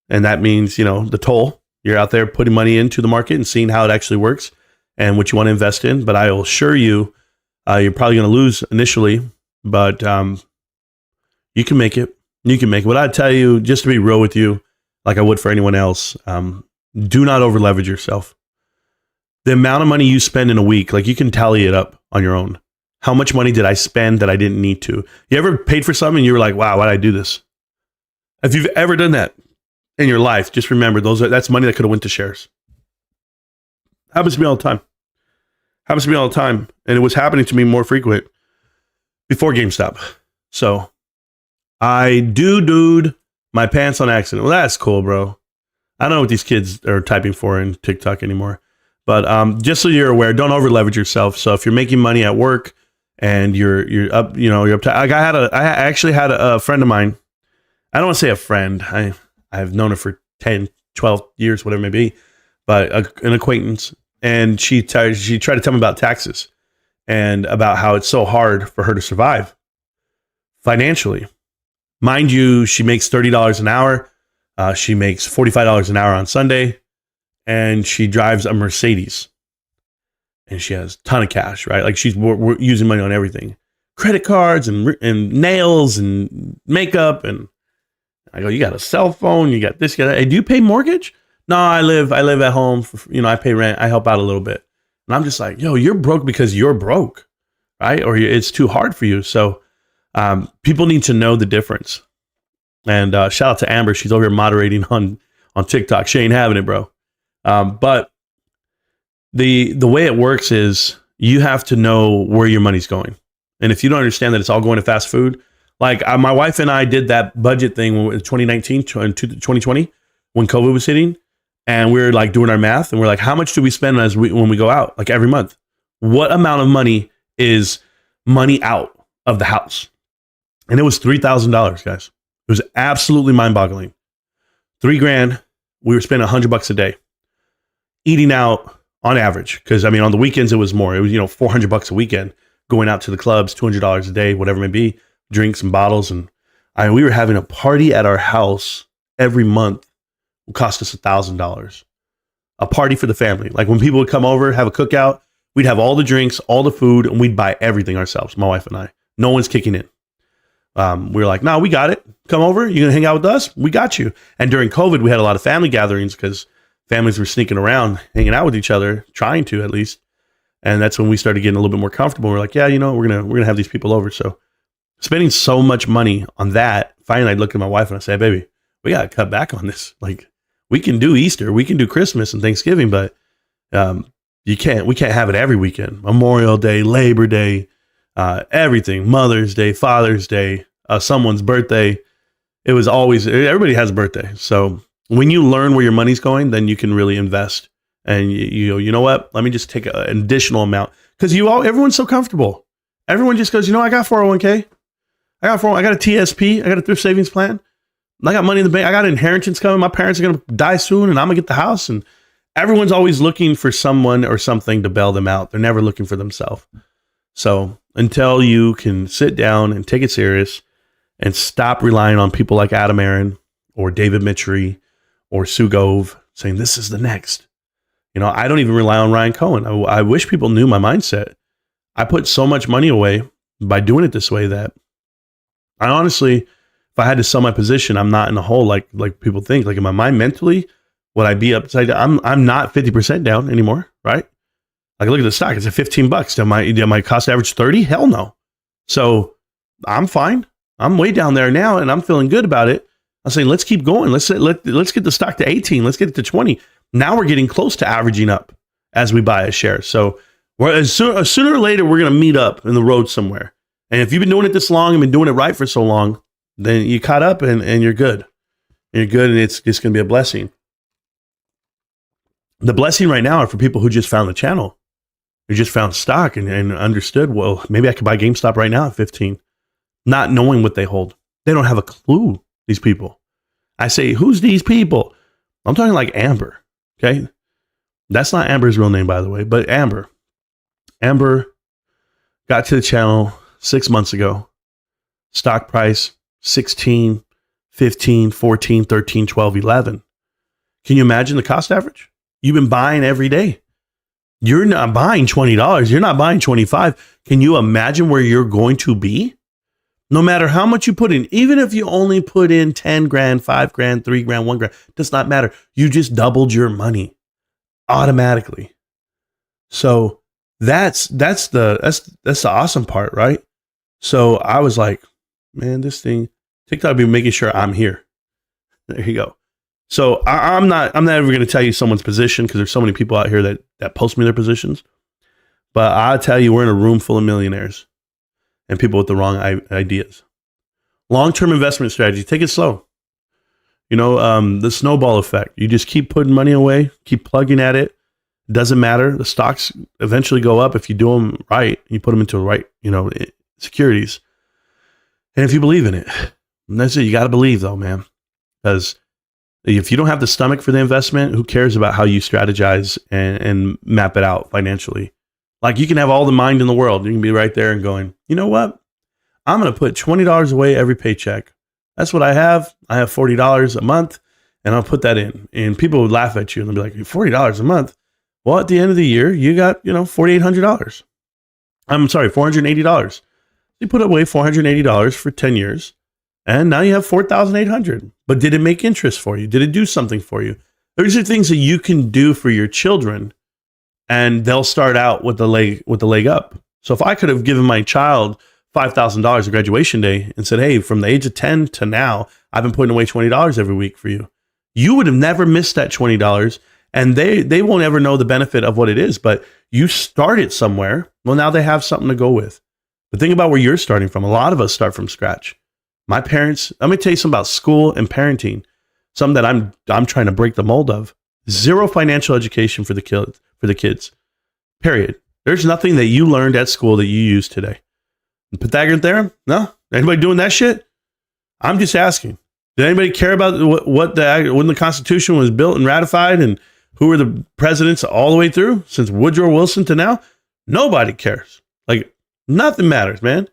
And that means, the toll. You're out there putting money into the market and seeing how it actually works and what you want to invest in. But I will assure you, you're probably going to lose initially, but you can make it. You can make it. What I'd tell you, just to be real with you, like I would for anyone else, do not over leverage yourself. The amount of money you spend in a week, like you can tally it up on your own. How much money did I spend that I didn't need to? You ever paid for something and you were like, wow, why did I do this? If you've ever done that in your life, just remember that's money that could have went to shares. Happens to me all the time. And it was happening to me more frequent before GameStop. So I dude my pants on accident. Well, that's cool, bro. I don't know what these kids are typing for in TikTok anymore. But just so you're aware, don't over leverage yourself. So if you're making money at work and you're up, you're up to, like I actually had a friend of mine. I don't want to say a friend. I've known her for 10, 12 years, whatever it may be, but an acquaintance. And she tried to tell me about taxes and about how it's so hard for her to survive financially. Mind you, she makes $30 an hour. She makes $45 an hour on Sunday, and she drives a Mercedes. And she has a ton of cash, right? Like we're using money on everything, credit cards and nails and makeup. And I go, you got a cell phone, you got this, you got that. Hey, do you pay mortgage? No, I live at home. I pay rent. I help out a little bit. And I'm just like, yo, you're broke because you're broke, right? Or it's too hard for you. So people need to know the difference. And shout out to Amber. She's over here moderating on TikTok. She ain't having it, bro. But the way it works is you have to know where your money's going. And if you don't understand that it's all going to fast food, like my wife and I did that budget thing in 2019 and 2020 when COVID was hitting, and we were like doing our math, and we're like, how much do we spend when we go out, like every month? What amount of money is money out of the house? And it was $3,000, guys. It was absolutely mind-boggling. $3,000. We were spending $100 a day eating out on average. Because on the weekends it was more. It was $400 a weekend going out to the clubs, $200 a day, whatever it may be, drinks and bottles. And we were having a party at our house every month. It cost us $1,000. A party for the family. Like when people would come over, have a cookout, we'd have all the drinks, all the food, and we'd buy everything ourselves. My wife and I. No one's kicking in. We were like, no, we got it. Come over. You're going to hang out with us? We got you. And during COVID, we had a lot of family gatherings because families were sneaking around, hanging out with each other, trying to at least. And that's when we started getting a little bit more comfortable. We're like, yeah, we're gonna have these people over. So spending so much money on that, finally I'd look at my wife and I say, baby, we got to cut back on this. Like we can do Easter, we can do Christmas and Thanksgiving, but we can't have it every weekend. Memorial Day, Labor Day, everything, Mother's Day, Father's Day, someone's birthday. It was always, everybody has a birthday. So when you learn where your money's going, then you can really invest. And you know what? Let me just take an additional amount, because everyone's so comfortable. Everyone just goes, I got 401k, I got a TSP, I got a thrift savings plan, I got money in the bank, I got inheritance coming. My parents are gonna die soon, and I'm gonna get the house. And everyone's always looking for someone or something to bail them out. They're never looking for themselves. So until you can sit down and take it serious and stop relying on people like Adam Aaron or David Mitchery or Sue Gove saying this is the next. I don't even rely on Ryan Cohen. I wish people knew my mindset. I put so much money away by doing it this way that I honestly, if I had to sell my position, I'm not in a hole like people think. Like in my mind, mentally, would I be upside down? I'm not 50% down anymore, right? Like look at the stock; it's at $15. Did my cost average 30? Hell no. So I'm fine. I'm way down there now, and I'm feeling good about it. I'm saying let's keep going. Let's get the stock to 18. Let's get it to 20. Now we're getting close to averaging up as we buy a share. So sooner or later, we're going to meet up in the road somewhere. And if you've been doing it this long and been doing it right for so long, then you caught up and you're good. You're good, and it's just going to be a blessing. The blessing right now are for people who just found the channel, who just found stock and understood, well, maybe I could buy GameStop right now at 15, not knowing what they hold. They don't have a clue, these people. I say, who's these people? I'm talking like Amber. Okay. That's not Amber's real name, by the way, but Amber. Amber got to the channel 6 months ago. Stock price 16, 15, 14, 13, 12, 11. Can you imagine the cost average? You've been buying every day. You're not buying $20. You're not buying 25. Can you imagine where you're going to be? No matter how much you put in, even if you only put in 10 grand, 5 grand, 3 grand, 1 grand, does not matter. You just doubled your money automatically. So that's the awesome part, right? So I was like, man, this thing, TikTok be making sure I'm here. There you go. So I'm not ever going to tell you someone's position, because there's so many people out here that post me their positions. But I'll tell you, we're in a room full of millionaires and people with the wrong ideas. Long-term investment strategy, take it slow. The snowball effect. You just keep putting money away, keep plugging at it. Doesn't matter. The stocks eventually go up if you do them right. You put them into the right, securities. And if you believe in it, and that's it. You got to believe though, man, because if you don't have the stomach for the investment, who cares about how you strategize and map it out financially? Like you can have all the mind in the world. You can be right there and going, you know what? I'm going to put $20 away every paycheck. That's what I have. I have $40 a month and I'll put that in. And people would laugh at you and they'll be like, $40 a month? Well, at the end of the year, you got, $4,800. I'm sorry, $480. You put away $480 for 10 years and now you have $4,800. But did it make interest for you? Did it do something for you? These are things that you can do for your children and they'll start out with the leg up. So if I could have given my child $5,000 at graduation day and said, hey, from the age of 10 to now, I've been putting away $20 every week for you. You would have never missed that $20 and they won't ever know the benefit of what it is, but you started somewhere. Well, now they have something to go with. But think about where you're starting from. A lot of us start from scratch. My parents, let me tell you something about school and parenting, something that I'm trying to break the mold of. Zero financial education for the kids. Period. There's nothing that you learned at school that you use today. Pythagorean theorem? No? Anybody doing that shit? I'm just asking. Did anybody care about when the Constitution was built and ratified and who were the presidents all the way through since Woodrow Wilson to now? Nobody cares. Like nothing matters, man.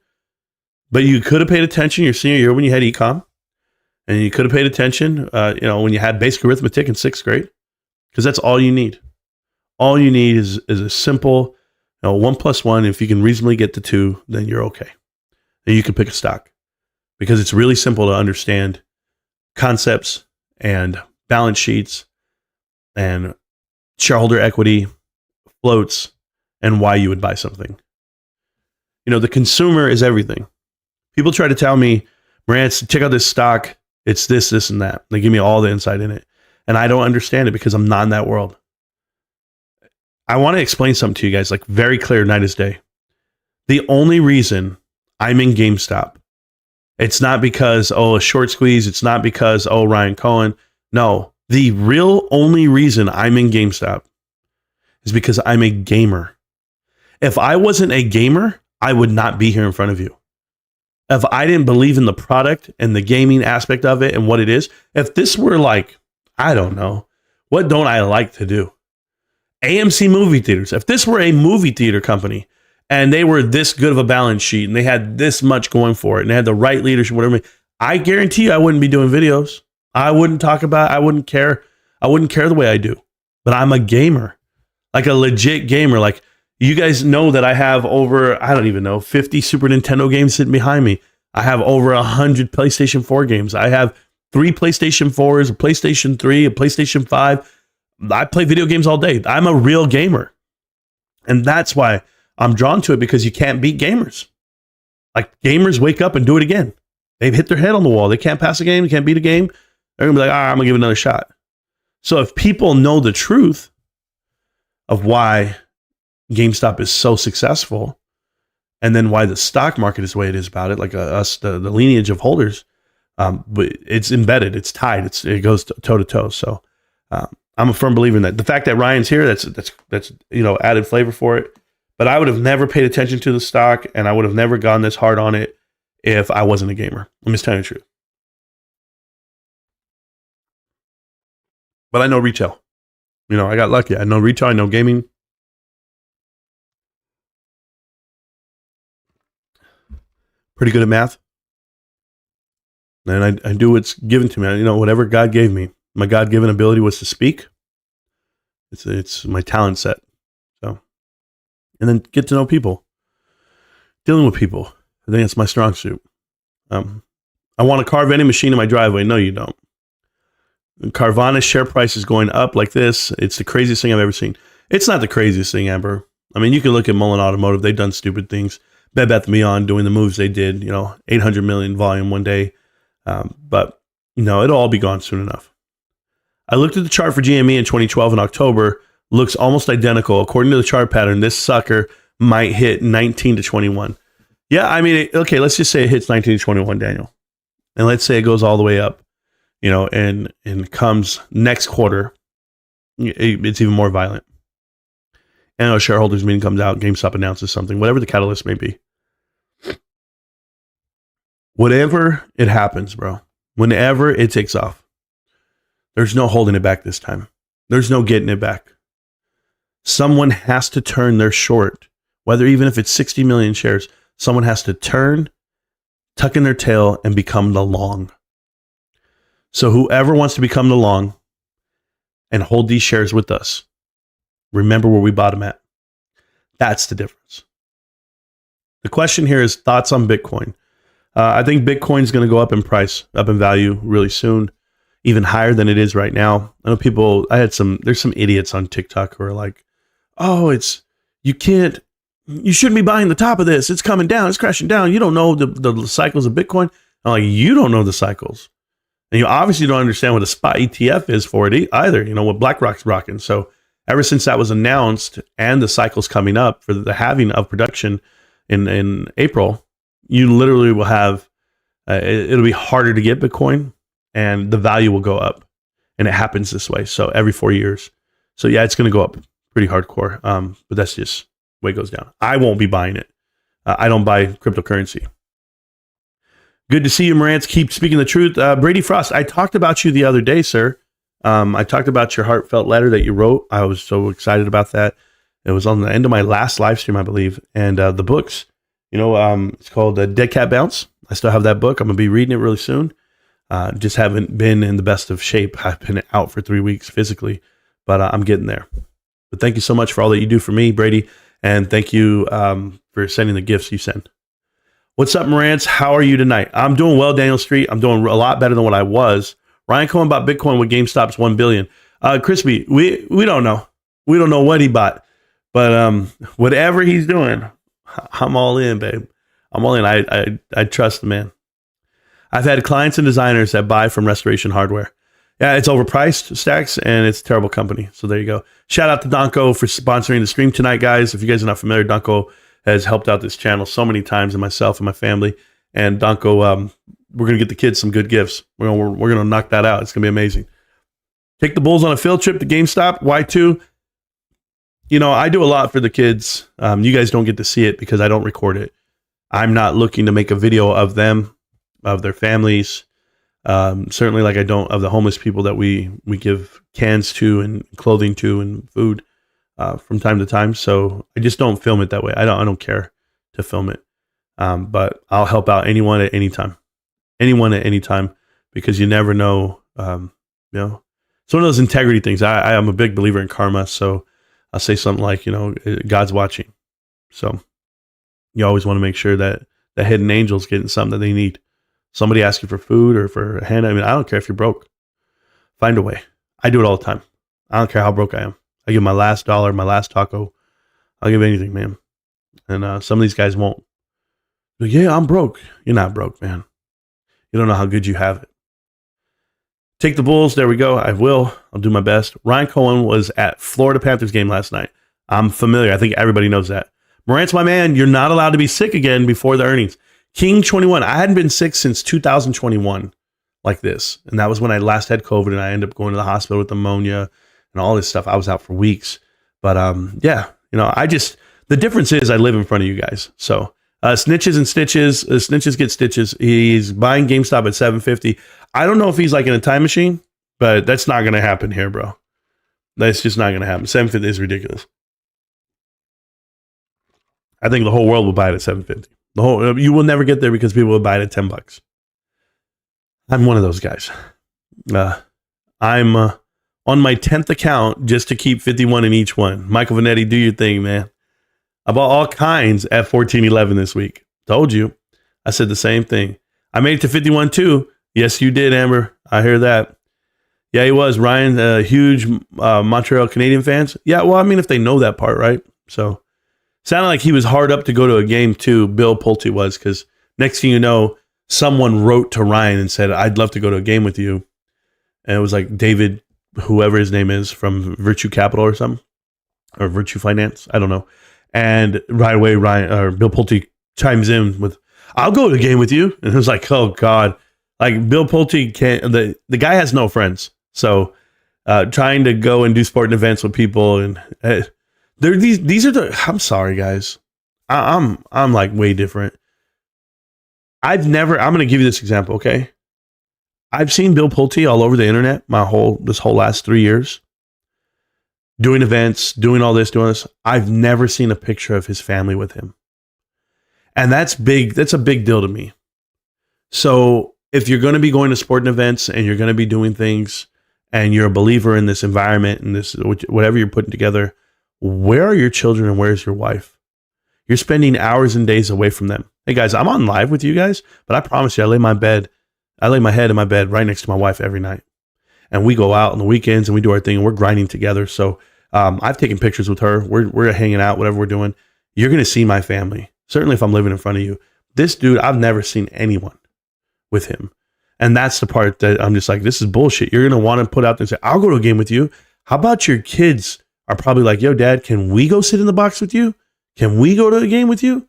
But you could have paid attention your senior year when you had econ, and you could have paid attention, when you had basic arithmetic in 6th grade, because that's all you need. All you need is a simple 1 + 1. If you can reasonably get to 2, then you're okay. Then you can pick a stock because it's really simple to understand concepts and balance sheets and shareholder equity, floats, and why you would buy something. The consumer is everything. People try to tell me, Marantz, check out this stock. It's this, this, and that. They give me all the insight in it. And I don't understand it because I'm not in that world. I want to explain something to you guys, like very clear, night as day. The only reason I'm in GameStop, it's not because, a short squeeze. It's not because, Ryan Cohen. No, the real only reason I'm in GameStop is because I'm a gamer. If I wasn't a gamer, I would not be here in front of you. If I didn't believe in the product and the gaming aspect of it and what it is, if this were like, I don't know, what don't I like to do? AMC movie theaters. If this were a movie theater company and they were this good of a balance sheet and they had this much going for it and they had the right leadership, whatever, I guarantee you I wouldn't be doing videos. I wouldn't talk about, I wouldn't care. I wouldn't care the way I do. But I'm a gamer, like a legit gamer. Like you guys know that I have over, 50 Super Nintendo games sitting behind me. I have over 100 PlayStation 4 games. I have 3 PlayStation 4s, a PlayStation 3, a PlayStation 5. I play video games all day. I'm a real gamer. And that's why I'm drawn to it, because you can't beat gamers. Like gamers wake up and do it again. They've hit their head on the wall. They can't pass a game. They can't beat a game. They're going to be like, I'm going to give it another shot. So if people know the truth of why GameStop is so successful, and then why the stock market is the way it is about it, like us, the lineage of holders, but it's embedded, it's tied, it goes toe to toe. So I'm a firm believer in that. The fact that Ryan's here, that's added flavor for it. But I would have never paid attention to the stock, and I would have never gone this hard on it if I wasn't a gamer. I'm just telling you the truth. But I know retail. I got lucky. I know retail. I know gaming. Pretty good at math. And I do what's given to me. Whatever God gave me. My God-given ability was to speak. It's my talent set. So, and then get to know people. Dealing with people. I think it's my strong suit. I want to carve any machine in my driveway. No, you don't. Carvana's share price is going up like this. It's the craziest thing I've ever seen. It's not the craziest thing ever. I mean, you can look at Mullen Automotive. They've done stupid things. Bed Bath & Beyond doing the moves they did, 800 million volume one day. But, it'll all be gone soon enough. I looked at the chart for GME in 2012 in October. Looks almost identical. According to the chart pattern, this sucker might hit 19 to 21. Yeah, I mean, okay, let's just say it hits 19 to 21, Daniel. And let's say it goes all the way up, and comes next quarter, it's even more violent. and a shareholders meeting comes out, GameStop announces something, whatever the catalyst may be. Whatever it happens, bro, whenever it takes off, there's no holding it back this time. There's no getting it back. Someone has to turn their short, whether even if it's 60 million shares, someone has to turn, tuck in their tail, and become the long. So whoever wants to become the long and hold these shares with us, remember where we bought them at. That's the difference. The question here is thoughts on Bitcoin. I think Bitcoin is going to go up in price, up in value really soon, even higher than it is right now. I know there's some idiots on TikTok who are like, oh, you shouldn't be buying the top of this. It's coming down. It's crashing down. You don't know the cycles of Bitcoin. I'm like, you don't know the cycles. And you obviously don't understand what a spot ETF is for it either. You know, what BlackRock's rocking. So ever since that was announced and the cycle's coming up for the halving of production in April, you literally will have, it'll be harder to get Bitcoin and the value will go up. And it happens this way. So every 4 years. So yeah, it's going to go up pretty hardcore. But that's just the way it goes down. I won't be buying it. I don't buy cryptocurrency. Good to see you, Marantz. Keep speaking the truth. Brady Frost, I talked about you the other day, sir. I talked about your heartfelt letter that you wrote. I was so excited about that. It was on the end of my last live stream, I believe. And the books, it's called Dead Cat Bounce. I still have that book. I'm going to be reading it really soon. Just haven't been in the best of shape. I've been out for 3 weeks physically, but I'm getting there. But thank you so much for all that you do for me, Brady. And thank you for sending the gifts you send. What's up, Marantz? How are you tonight? I'm doing well, Daniel Street. I'm doing a lot better than what I was. Ryan Cohen bought Bitcoin with GameStop's $1 billion. Crispy, we don't know. We don't know what he bought. But whatever he's doing, I'm all in, babe. I'm all in. I trust the man. I've had clients and designers that buy from Restoration Hardware. Yeah, it's overpriced, Stacks, and it's a terrible company. So there you go. Shout out to Donko for sponsoring the stream tonight, guys. If you guys are not familiar, Donko has helped out this channel so many times, and myself and my family. And Donko, we're going to get the kids some good gifts. We're going to knock that out. It's going to be amazing. Take the Bulls on a field trip to GameStop. Why too? I do a lot for the kids. You guys don't get to see it because I don't record it. I'm not looking to make a video of them, of their families. Certainly like I don't of the homeless people that we give cans to and clothing to and food from time to time. So I just don't film it that way. I don't care to film it. But I'll help out anyone at any time. Anyone at any time, because you never know. It's one of those integrity things. I am a big believer in karma. So I'll say something like, God's watching. So you always want to make sure that the hidden angel's getting something that they need. Somebody asks you for food or for a hand. I don't care if you're broke. Find a way. I do it all the time. I don't care how broke I am. I give my last dollar, my last taco. I'll give anything, man. And some of these guys won't. But yeah, I'm broke. You're not broke, man. You don't know how good you have it. Take the Bulls. There we go. I will. I'll do my best. Ryan Cohen was at Florida Panthers game last night. I'm familiar. I think everybody knows that. Marantz, my man, you're not allowed to be sick again before the earnings. King 21. I hadn't been sick since 2021 like this. And that was when I last had COVID and I ended up going to the hospital with pneumonia and all this stuff. I was out for weeks. But the difference is I live in front of you guys. So snitches and stitches. Snitches get stitches. He's buying GameStop at $750. I don't know if he's like in a time machine, but that's not going to happen here, bro. That's just not going to happen. $750 is ridiculous. I think the whole world will buy it at $750. You will never get there because people will buy it at $10. I'm one of those guys. I'm on my 10th account just to keep 51 in each one. Michael Vanetti, do your thing, man. I bought all kinds at 14.11 this week. Told you. I said the same thing. I made it to 51 too. Yes, you did, Amber. I hear that. Yeah, he was. Ryan, huge Montreal Canadian fans. Yeah, well, I mean, if they know that part, right? So, sounded like he was hard up to go to a game too. Bill Pulte was, because next thing you know, someone wrote to Ryan and said, I'd love to go to a game with you. And it was like David, whoever his name is, from Virtue Capital or something, or Virtue Finance. I don't know. And right away, Bill Pulte chimes in with, I'll go to a game with you. And it was like, oh God. Like Bill Pulte can't, the guy has no friends. So trying to go and do sporting events with people, and these are the, I'm sorry guys. I'm like way different. I'm going to give you this example. Okay. I've seen Bill Pulte all over the internet this whole last 3 years, doing events, doing all this, doing this. I've never seen a picture of his family with him. And that's big. That's a big deal to me. So if you're going to be going to sporting events and you're going to be doing things and you're a believer in this environment and this, whatever you're putting together, where are your children and where's your wife? You're spending hours and days away from them. Hey guys, I'm on live with you guys, but I promise you, I lay my head in my bed right next to my wife every night. And we go out on the weekends and we do our thing and we're grinding together. So I've taken pictures with her. We're hanging out, whatever we're doing. You're going to see my family. Certainly if I'm living in front of you. This dude, I've never seen anyone with him. And that's the part that I'm just like, this is bullshit. You're going to want to put out there and say, I'll go to a game with you. How about your kids are probably like, yo, dad, can we go sit in the box with you? Can we go to a game with you?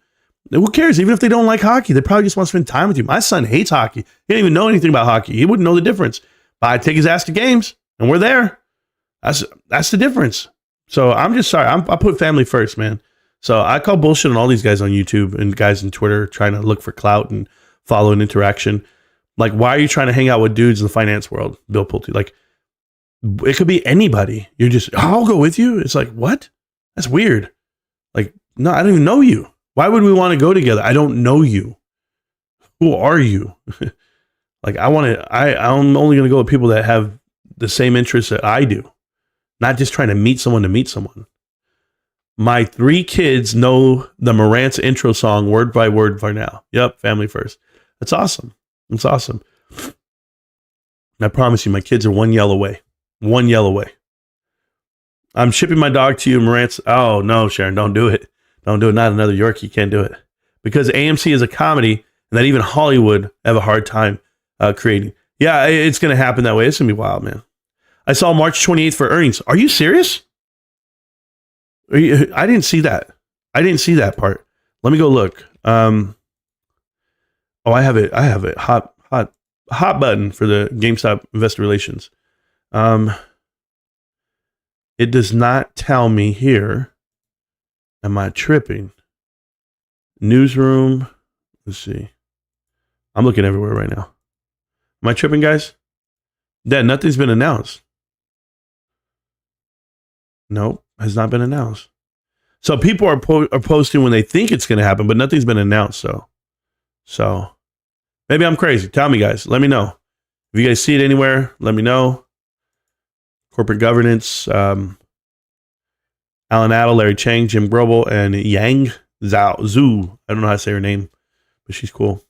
Who cares? Even if they don't like hockey, they probably just want to spend time with you. My son hates hockey. He didn't even know anything about hockey. He wouldn't know the difference. But I take his ass to games and we're there. That's the difference. So I'm just sorry. I put family first, man. So I call bullshit on all these guys on YouTube and guys on Twitter trying to look for clout and follow an interaction. Like, why are you trying to hang out with dudes in the finance world, Bill Pulte? Like, it could be anybody. You're just, I'll go with you. It's like, what? That's weird. Like, no, I don't even know you. Why would we want to go together? I don't know you. Who are you? Like, I'm only going to go with people that have the same interests that I do. Not just trying to meet someone to meet someone. My 3 kids know the Marantz intro song word by word by now. Yep, family first. That's awesome. It's awesome. I promise you, my kids are 1 yell away. 1 yell away. I'm shipping my dog to you, Marantz. Oh, no, Sharon, don't do it. Don't do it. Not another Yorkie. Can't do it. Because AMC is a comedy and that even Hollywood have a hard time creating. Yeah, it's going to happen that way. It's going to be wild, man. I saw March 28th for earnings. Are you serious? I didn't see that. I didn't see that part. Let me go look. Oh, I have it. Hot button for the GameStop investor relations. It does not tell me here. Am I tripping? Newsroom. Let's see. I'm looking everywhere right now. Am I tripping, guys? Dad, nothing's been announced. Nope, has not been announced. So people are posting when they think it's going to happen, but nothing's been announced. So maybe I'm crazy. Tell me, guys. Let me know. If you guys see it anywhere, let me know. Corporate governance. Alan Adel, Larry Chang, Jim Grobel, and Yang Zhu. I don't know how to say her name, but she's cool.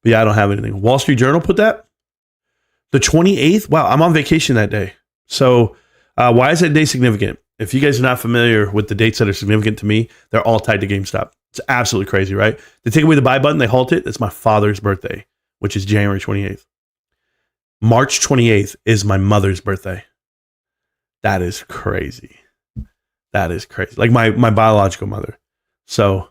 But yeah, I don't have anything. Wall Street Journal put that. The 28th. Wow, I'm on vacation that day. So why is that day significant? If you guys are not familiar with the dates that are significant to me, they're all tied to GameStop. It's absolutely crazy, right? They take away the buy button, they halt it. It's my father's birthday, which is January 28th. March 28th is my mother's birthday. That is crazy. That is crazy. Like my biological mother. So,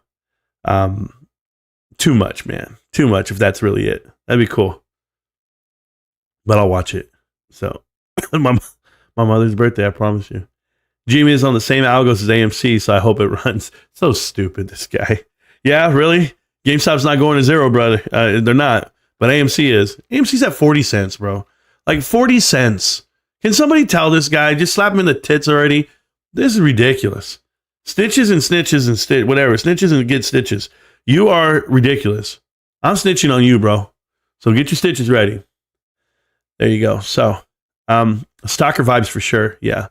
too much, man. Too much if that's really it. That'd be cool. But I'll watch it. So, my mother's birthday, I promise you. GME is on the same algos as AMC, so I hope it runs. So stupid, this guy. Yeah, really? GameStop's not going to zero, brother. They're not. But AMC is. AMC's at 40 cents, bro. Like 40 cents. Can somebody tell this guy? Just slap him in the tits already. This is ridiculous. Snitches and snitches and whatever. Snitches and get stitches. You are ridiculous. I'm snitching on you, bro. So get your stitches ready. There you go. So, stalker vibes for sure. Yeah.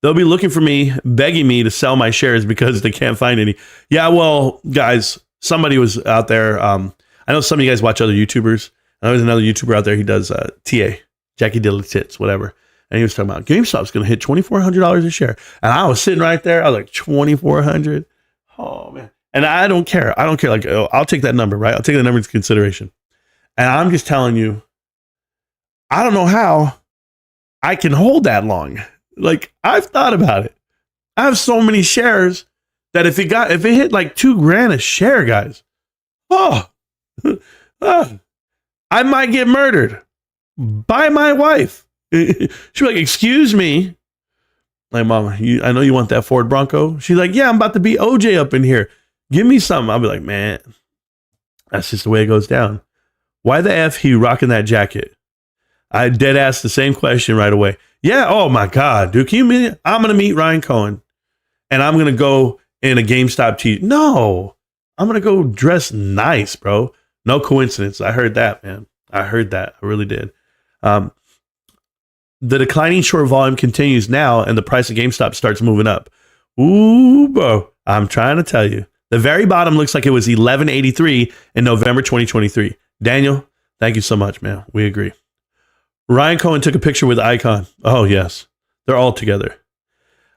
They'll be looking for me, begging me to sell my shares because they can't find any. Yeah, well, guys, somebody was out there. I know some of you guys watch other YouTubers. I know there's another YouTuber out there. He does TA, Jackie Diddly Tits, whatever. And he was talking about GameStop's going to hit $2,400 a share. And I was sitting right there. I was like, $2,400. Oh, man. And I don't care. I don't care. Like, I'll take that number, right? I'll take that number into consideration. And I'm just telling you, I don't know how I can hold that long. Like, I've thought about it. I have so many shares that if it hit like $2,000 a share, guys, I might get murdered by my wife. She'd be like, excuse me, Like, Mama, I know you want that Ford Bronco. She's like, yeah, I'm about to be OJ up in here. Give me something. I'll be like, man, that's just the way it goes down. Why the F he rocking that jacket? I dead asked the same question right away. Yeah, oh my God, dude, can you mean it? I'm going to meet Ryan Cohen and I'm going to go in a GameStop tee. No, I'm going to go dress nice, bro. No coincidence. I heard that, man. I heard that. I really did. The declining short volume continues now and the price of GameStop starts moving up. Ooh, bro, I'm trying to tell you. The very bottom looks like it was 1183 in November 2023. Daniel, thank you so much, man. We agree. Ryan Cohen took a picture with Icon. Oh, yes. They're all together.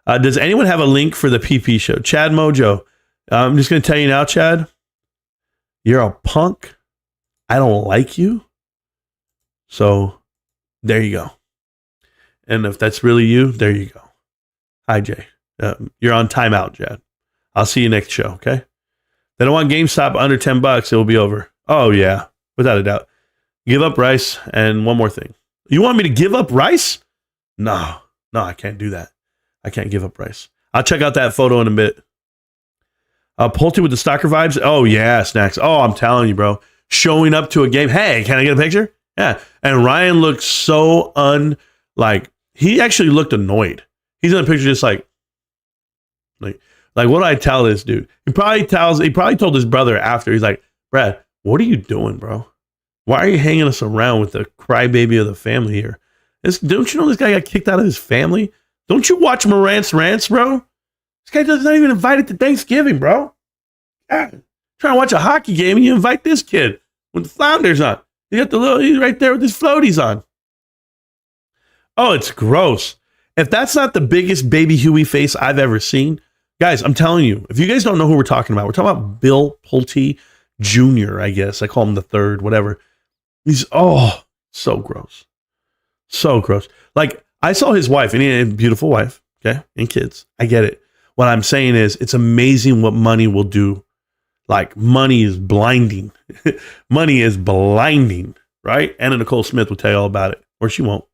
Does anyone have a link for the PP show? Chad Mojo. I'm just going to tell you now, Chad. You're a punk. I don't like you. So there you go. And if that's really you, there you go. Hi, Jay. You're on timeout, Chad. I'll see you next show, okay? They don't want GameStop under $10. It will be over. Oh, yeah. Without a doubt. Give up rice and one more thing. You want me to give up rice? No, I can't do that. I can't give up rice. I'll check out that photo in a bit. Pulte with the stalker vibes. Oh, yeah, Snacks. Oh, I'm telling you, bro. Showing up to a game. Hey, can I get a picture? Yeah. And Ryan looked so he actually looked annoyed. He's in the picture just like what do I tell this dude? He probably told his brother after. He's like, Brad, what are you doing, bro? Why are you hanging us around with the crybaby of the family here? Don't you know this guy got kicked out of his family? Don't you watch Marantz Rantz, bro? This guy not even invited to Thanksgiving, bro. God, trying to watch a hockey game and you invite this kid with the Flounders on. You got he's right there with his floaties on. Oh, it's gross. If that's not the biggest baby Huey face I've ever seen, guys, I'm telling you, if you guys don't know who we're talking about Bill Pulte Jr., I guess. I call him the third, whatever. He's, so gross. So gross. Like, I saw his wife, and he had a beautiful wife, okay, and kids. I get it. What I'm saying is, it's amazing what money will do. Like, money is blinding. Money is blinding, right? Anna Nicole Smith will tell you all about it, or she won't.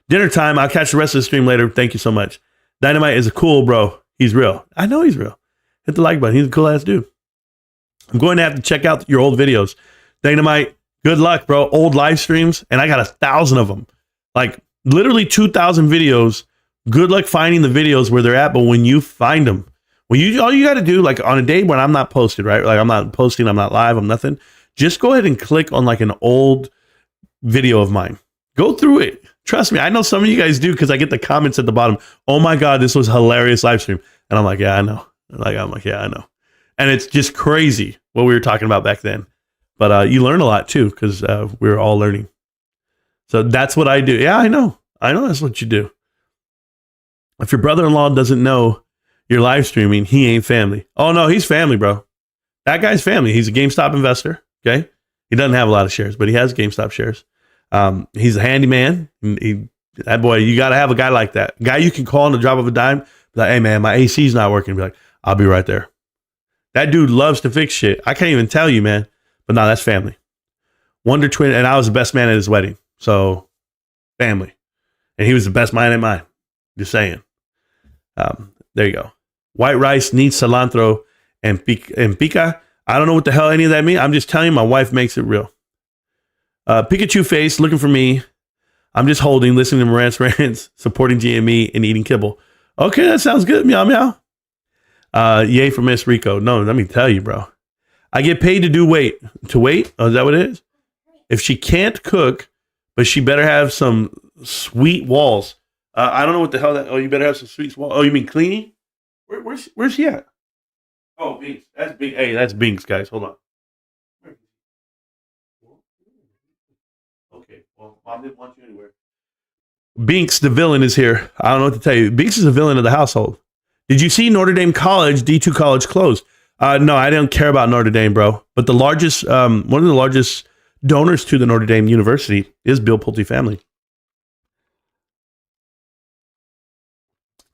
Dinner time. I'll catch the rest of the stream later. Thank you so much. Dynamite is a cool bro. He's real. I know he's real. Hit the like button. He's a cool ass dude. I'm going to have to check out your old videos. Dynamite, good luck, bro. Old live streams, and I got 1,000 of them. Like, literally 2,000 videos. Good luck finding the videos where they're at, but when you find them, all you got to do, like on a day when I'm not posted, right? Like I'm not posting, I'm not live, I'm nothing. Just go ahead and click on like an old video of mine. Go through it. Trust me, I know some of you guys do because I get the comments at the bottom. Oh my God, this was a hilarious live stream. And I'm like, yeah, I know. Yeah, I know. And it's just crazy what we were talking about back then. But you learn a lot too because we were all learning. So that's what I do. Yeah, I know. That's what you do. If your brother-in-law doesn't know you're live streaming, he ain't family. Oh no, he's family, bro. That guy's family. He's a GameStop investor. Okay. He doesn't have a lot of shares, but he has GameStop shares. He's a handyman. That boy, you got to have a guy like that. A guy you can call on the drop of a dime. Be like, hey man, my AC's not working. Be like, I'll be right there. That dude loves to fix shit. I can't even tell you, man. But no, that's family. Wonder Twin, and I was the best man at his wedding. So, family. And he was the best man at mine. Just saying. There you go. White rice needs cilantro and pica. I don't know what the hell any of that means. I'm just telling you, my wife makes it real. Pikachu face, looking for me. I'm just holding, listening to Marantz Rantz, supporting GME, and eating kibble. Okay, that sounds good. Meow, meow. Yay for Miss Rico. No, let me tell you, bro. I get paid to wait. Oh, is that what it is? If she can't cook, but she better have some sweet walls. I don't know what the hell that. Oh, you better have some sweet walls. Oh, you mean cleaning? Where's she at? Oh, Binks. That's Binks. Hey, that's Binks, guys. Hold on. Okay. Well, Mom didn't want you anywhere. Binks, the villain, is here. I don't know what to tell you. Binks is the villain of the household. Did you see Notre Dame College, D2 College closed? No, I don't care about Notre Dame, bro. But the largest, one of the largest donors to the Notre Dame University is Bill Pulte family.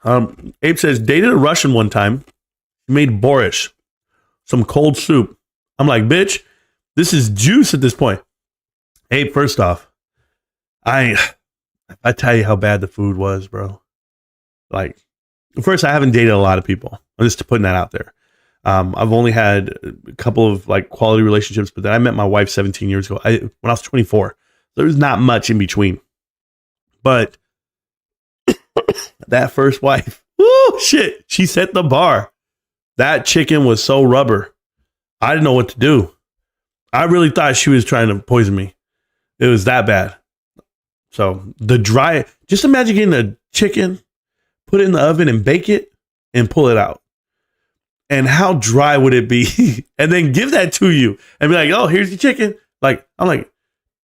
Abe says, dated a Russian one time. He made borscht, some cold soup. I'm like, bitch, this is juice at this point. Abe, first off, I tell you how bad the food was, bro. Like, first, I haven't dated a lot of people. I'm just putting that out there. I've only had a couple of like quality relationships, but then I met my wife 17 years ago when I was 24. There was not much in between. But that first wife, woo, shit, she set the bar. That chicken was so rubber. I didn't know what to do. I really thought she was trying to poison me. It was that bad. So just imagine getting a chicken, put it in the oven and bake it and pull it out. And how dry would it be? And then give that to you and be like, oh, here's your chicken. Like, I'm like,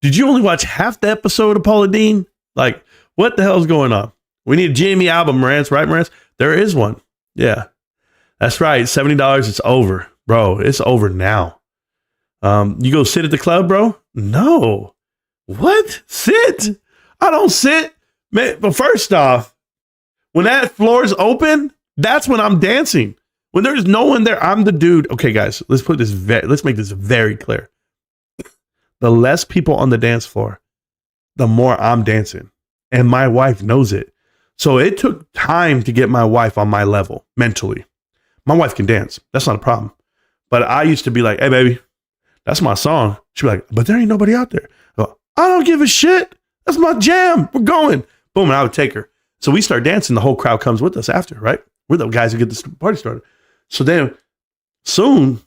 did you only watch half the episode of Paula Deen? Like, what the hell's going on? We need a GME album, Marantz, right, Marantz? There is one. Yeah, that's right. $70. It's over, bro. It's over now. You go sit at the club, bro? No. What? Sit? I don't sit. Man, but first off, when that floor is open, that's when I'm dancing. When there's no one there, I'm the dude. Okay, guys, let's make this very clear. The less people on the dance floor, the more I'm dancing. And my wife knows it. So it took time to get my wife on my level mentally. My wife can dance. That's not a problem. But I used to be like, hey, baby, that's my song. She'd be like, but there ain't nobody out there. I go, I don't give a shit. That's my jam. We're going. Boom. And I would take her. So we start dancing. The whole crowd comes with us after, right? We're the guys who get the party started. So then soon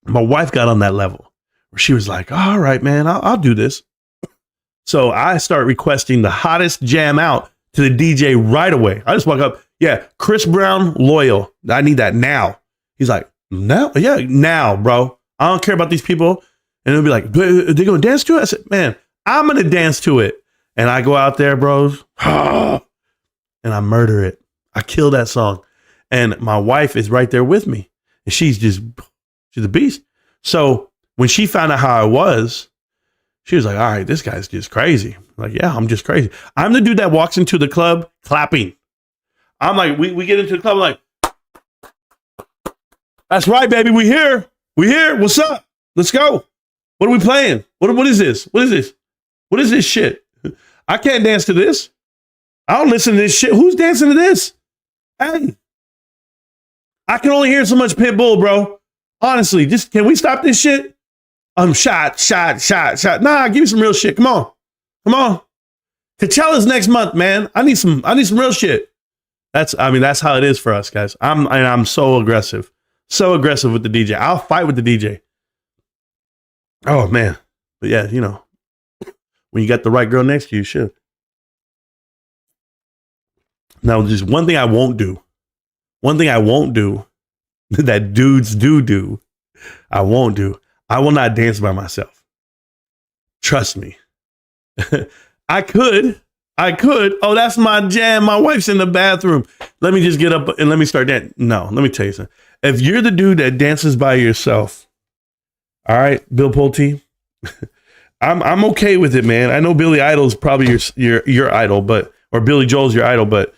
my wife got on that level where she was like, all right, man, I'll do this. So I start requesting the hottest jam out to the DJ right away. I just walk up. Yeah. Chris Brown, Loyal. I need that now. He's like, no, yeah, now, bro. I don't care about these people. And they'll be like, are they going to dance to it? I said, man, I'm going to dance to it. And I go out there, bros, and I murder it. I kill that song. And my wife is right there with me. And she's a beast. So when she found out how I was, she was like, all right, this guy's just crazy. I'm like, yeah, I'm just crazy. I'm the dude that walks into the club clapping. I'm like, we get into the club, I'm like, that's right, baby. We here. What's up? Let's go. What are we playing? What is this? What is this? What is this shit? I can't dance to this. I don't listen to this shit. Who's dancing to this? Hey, I can only hear so much Pitbull, bro. Honestly, just can we stop this shit? Shot. Nah, give me some real shit. Come on. Coachella's next month, man. I need some real shit. That's how it is for us, guys. I'm so aggressive with the DJ. I'll fight with the DJ. Oh man. But yeah, when you got the right girl next to you, you should. Now, just one thing I won't do that dudes do, I won't do. I will not dance by myself. Trust me. I could. Oh, that's my jam. My wife's in the bathroom. Let me just get up and let me start dancing. No, let me tell you something. If you're the dude that dances by yourself, all right, Bill Pulte, I'm okay with it, man. I know Billy Idol's probably your idol, or Billy Joel's your idol, but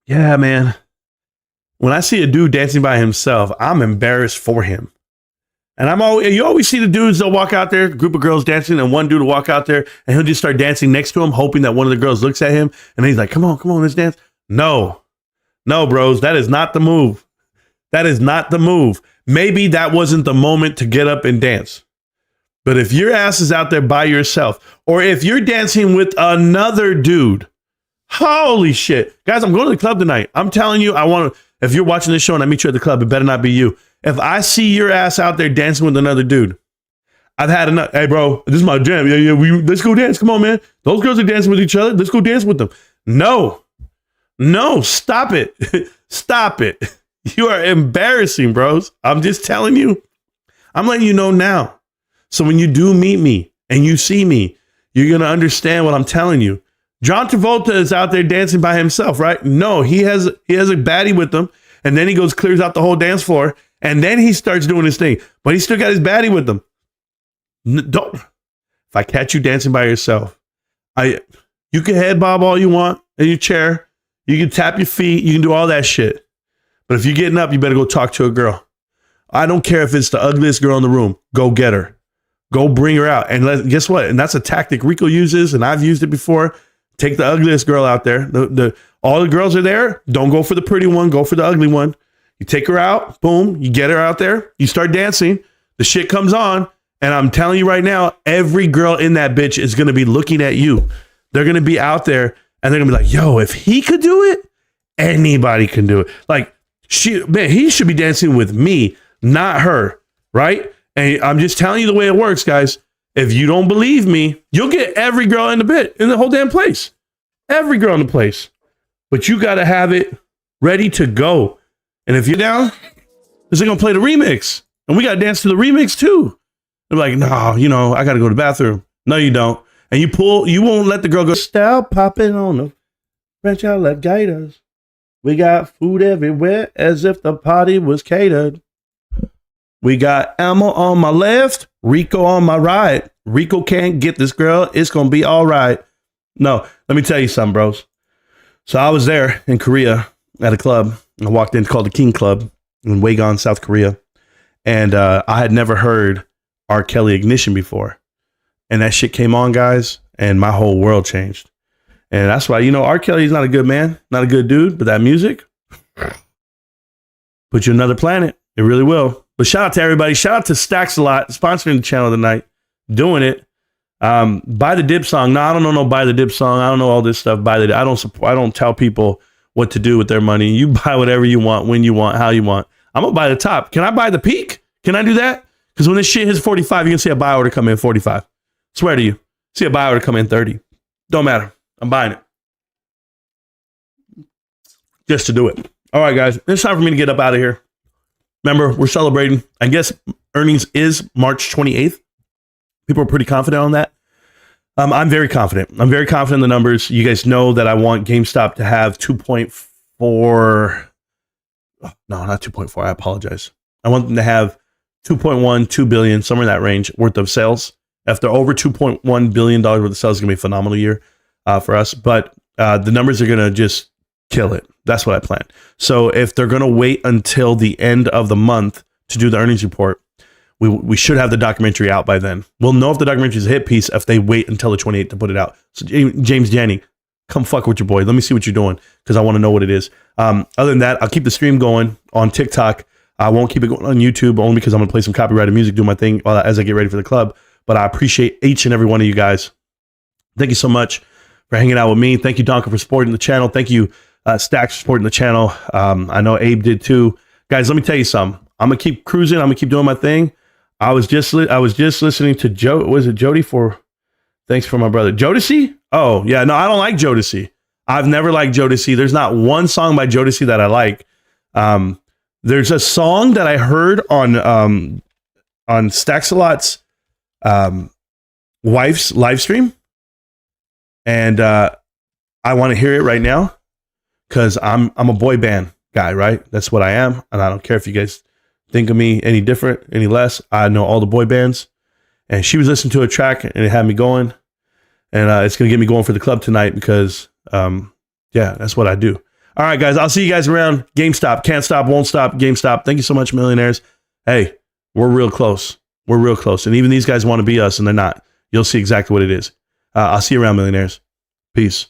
yeah, man. When I see a dude dancing by himself, I'm embarrassed for him. And you always see the dudes, they'll walk out there, a group of girls dancing, and one dude will walk out there and he'll just start dancing next to him, hoping that one of the girls looks at him. And he's like, come on, let's dance. No, bros, that is not the move. That is not the move. Maybe that wasn't the moment to get up and dance. But if your ass is out there by yourself, or if you're dancing with another dude, holy shit. Guys, I'm going to the club tonight. I'm telling you, if you're watching this show and I meet you at the club, it better not be you. If I see your ass out there dancing with another dude, I've had enough. Hey, bro, this is my jam. Yeah, let's go dance. Come on, man. Those girls are dancing with each other. Let's go dance with them. No, stop it. Stop it. You are embarrassing, bros. I'm just telling you. I'm letting you know now. So when you do meet me and you see me, you're going to understand what I'm telling you. John Travolta is out there dancing by himself, right? No, he has a baddie with him. And then he clears out the whole dance floor. And then he starts doing his thing. But he's still got his baddie with him. Don't. If I catch you dancing by yourself, you can head bob all you want in your chair. You can tap your feet. You can do all that shit. But if you're getting up, you better go talk to a girl. I don't care if it's the ugliest girl in the room. Go get her. Go bring her out. And guess what? And that's a tactic Rico uses, and I've used it before. Take the ugliest girl out there. All the girls are there. Don't go for the pretty one. Go for the ugly one. You take her out. Boom. You get her out there. You start dancing. The shit comes on. And I'm telling you right now, every girl in that bitch is going to be looking at you. They're going to be out there and they're going to be like, yo, if he could do it, anybody can do it. Like, he should be dancing with me, not her. Right? And I'm just telling you the way it works, guys. If you don't believe me, you'll get every girl in the whole damn place. Every girl in the place. But you got to have it ready to go. And if you're down, they're going to play the remix. And we got to dance to the remix too. They're like, no, I got to go to the bathroom. No, you don't. And you won't let the girl go, style popping on the French outlet gators. We got food everywhere as if the party was catered. We got Elmo on my left, Rico on my right. Rico can't get this girl. It's going to be all right. No, let me tell you something, bros. So I was there in Korea at a club. I walked in, called the King Club in Wagon, South Korea. And I had never heard R. Kelly Ignition before. And that shit came on, guys, and my whole world changed. And that's why, R. Kelly's not a good man, not a good dude, but that music put you on another planet. It really will. But shout out to everybody. Shout out to Stacks a Lot, sponsoring the channel tonight, doing it. Buy the dip song. No, I don't know buy the dip song. I don't know all this stuff. I don't tell people what to do with their money. You buy whatever you want, when you want, how you want. I'm gonna buy the top. Can I buy the peak? Can I do that? Because when this shit hits 45, you can see a buy order come in 45. Swear to you. See a buy order come in 30. Don't matter. I'm buying it. Just to do it. All right, guys. It's time for me to get up out of here. Remember, we're celebrating. I guess earnings is March 28th. People are pretty confident on that. I'm very confident. I'm very confident in the numbers. You guys know that I want GameStop to have 2.4. No, not 2.4. I apologize. I want them to have 2.1, 2 billion, somewhere in that range worth of sales. If they're over $2.1 billion worth of sales, it's going to be a phenomenal year for us. But the numbers are going to just kill it. That's what I plan. So if they're going to wait until the end of the month to do the earnings report, we should have the documentary out by then. We'll know if the documentary is a hit piece if they wait until the 28th to put it out. So James Janney, come fuck with your boy. Let me see what you're doing because I want to know what it is. Other than that, I'll keep the stream going on TikTok. I won't keep it going on YouTube only because I'm going to play some copyrighted music, do my thing as I get ready for the club. But I appreciate each and every one of you guys. Thank you so much for hanging out with me. Thank you, Donka, for supporting the channel. Thank you, Stacks, for supporting the channel. I know Abe did too. Guys, let me tell you something. I'm going to keep cruising. I'm going to keep doing my thing. I was just listening to Joe. Was it Jody for? Thanks for my brother. Jodeci? Oh, yeah. No, I don't like Jodeci. I've never liked Jodeci. There's not one song by Jodeci that I like. There's a song that I heard on Stacks a Lot's wife's live stream. And I want to hear it right now because I'm a boy band guy, right? That's what I am. And I don't care if you guys think of me any different, any less. I know all the boy bands. And she was listening to a track and it had me going. And it's going to get me going for the club tonight because, yeah, that's what I do. All right, guys, I'll see you guys around. GameStop, can't stop, won't stop. GameStop. Thank you so much, millionaires. Hey, we're real close. We're real close. And even these guys want to be us and they're not. You'll see exactly what it is. I'll see you around, millionaires. Peace.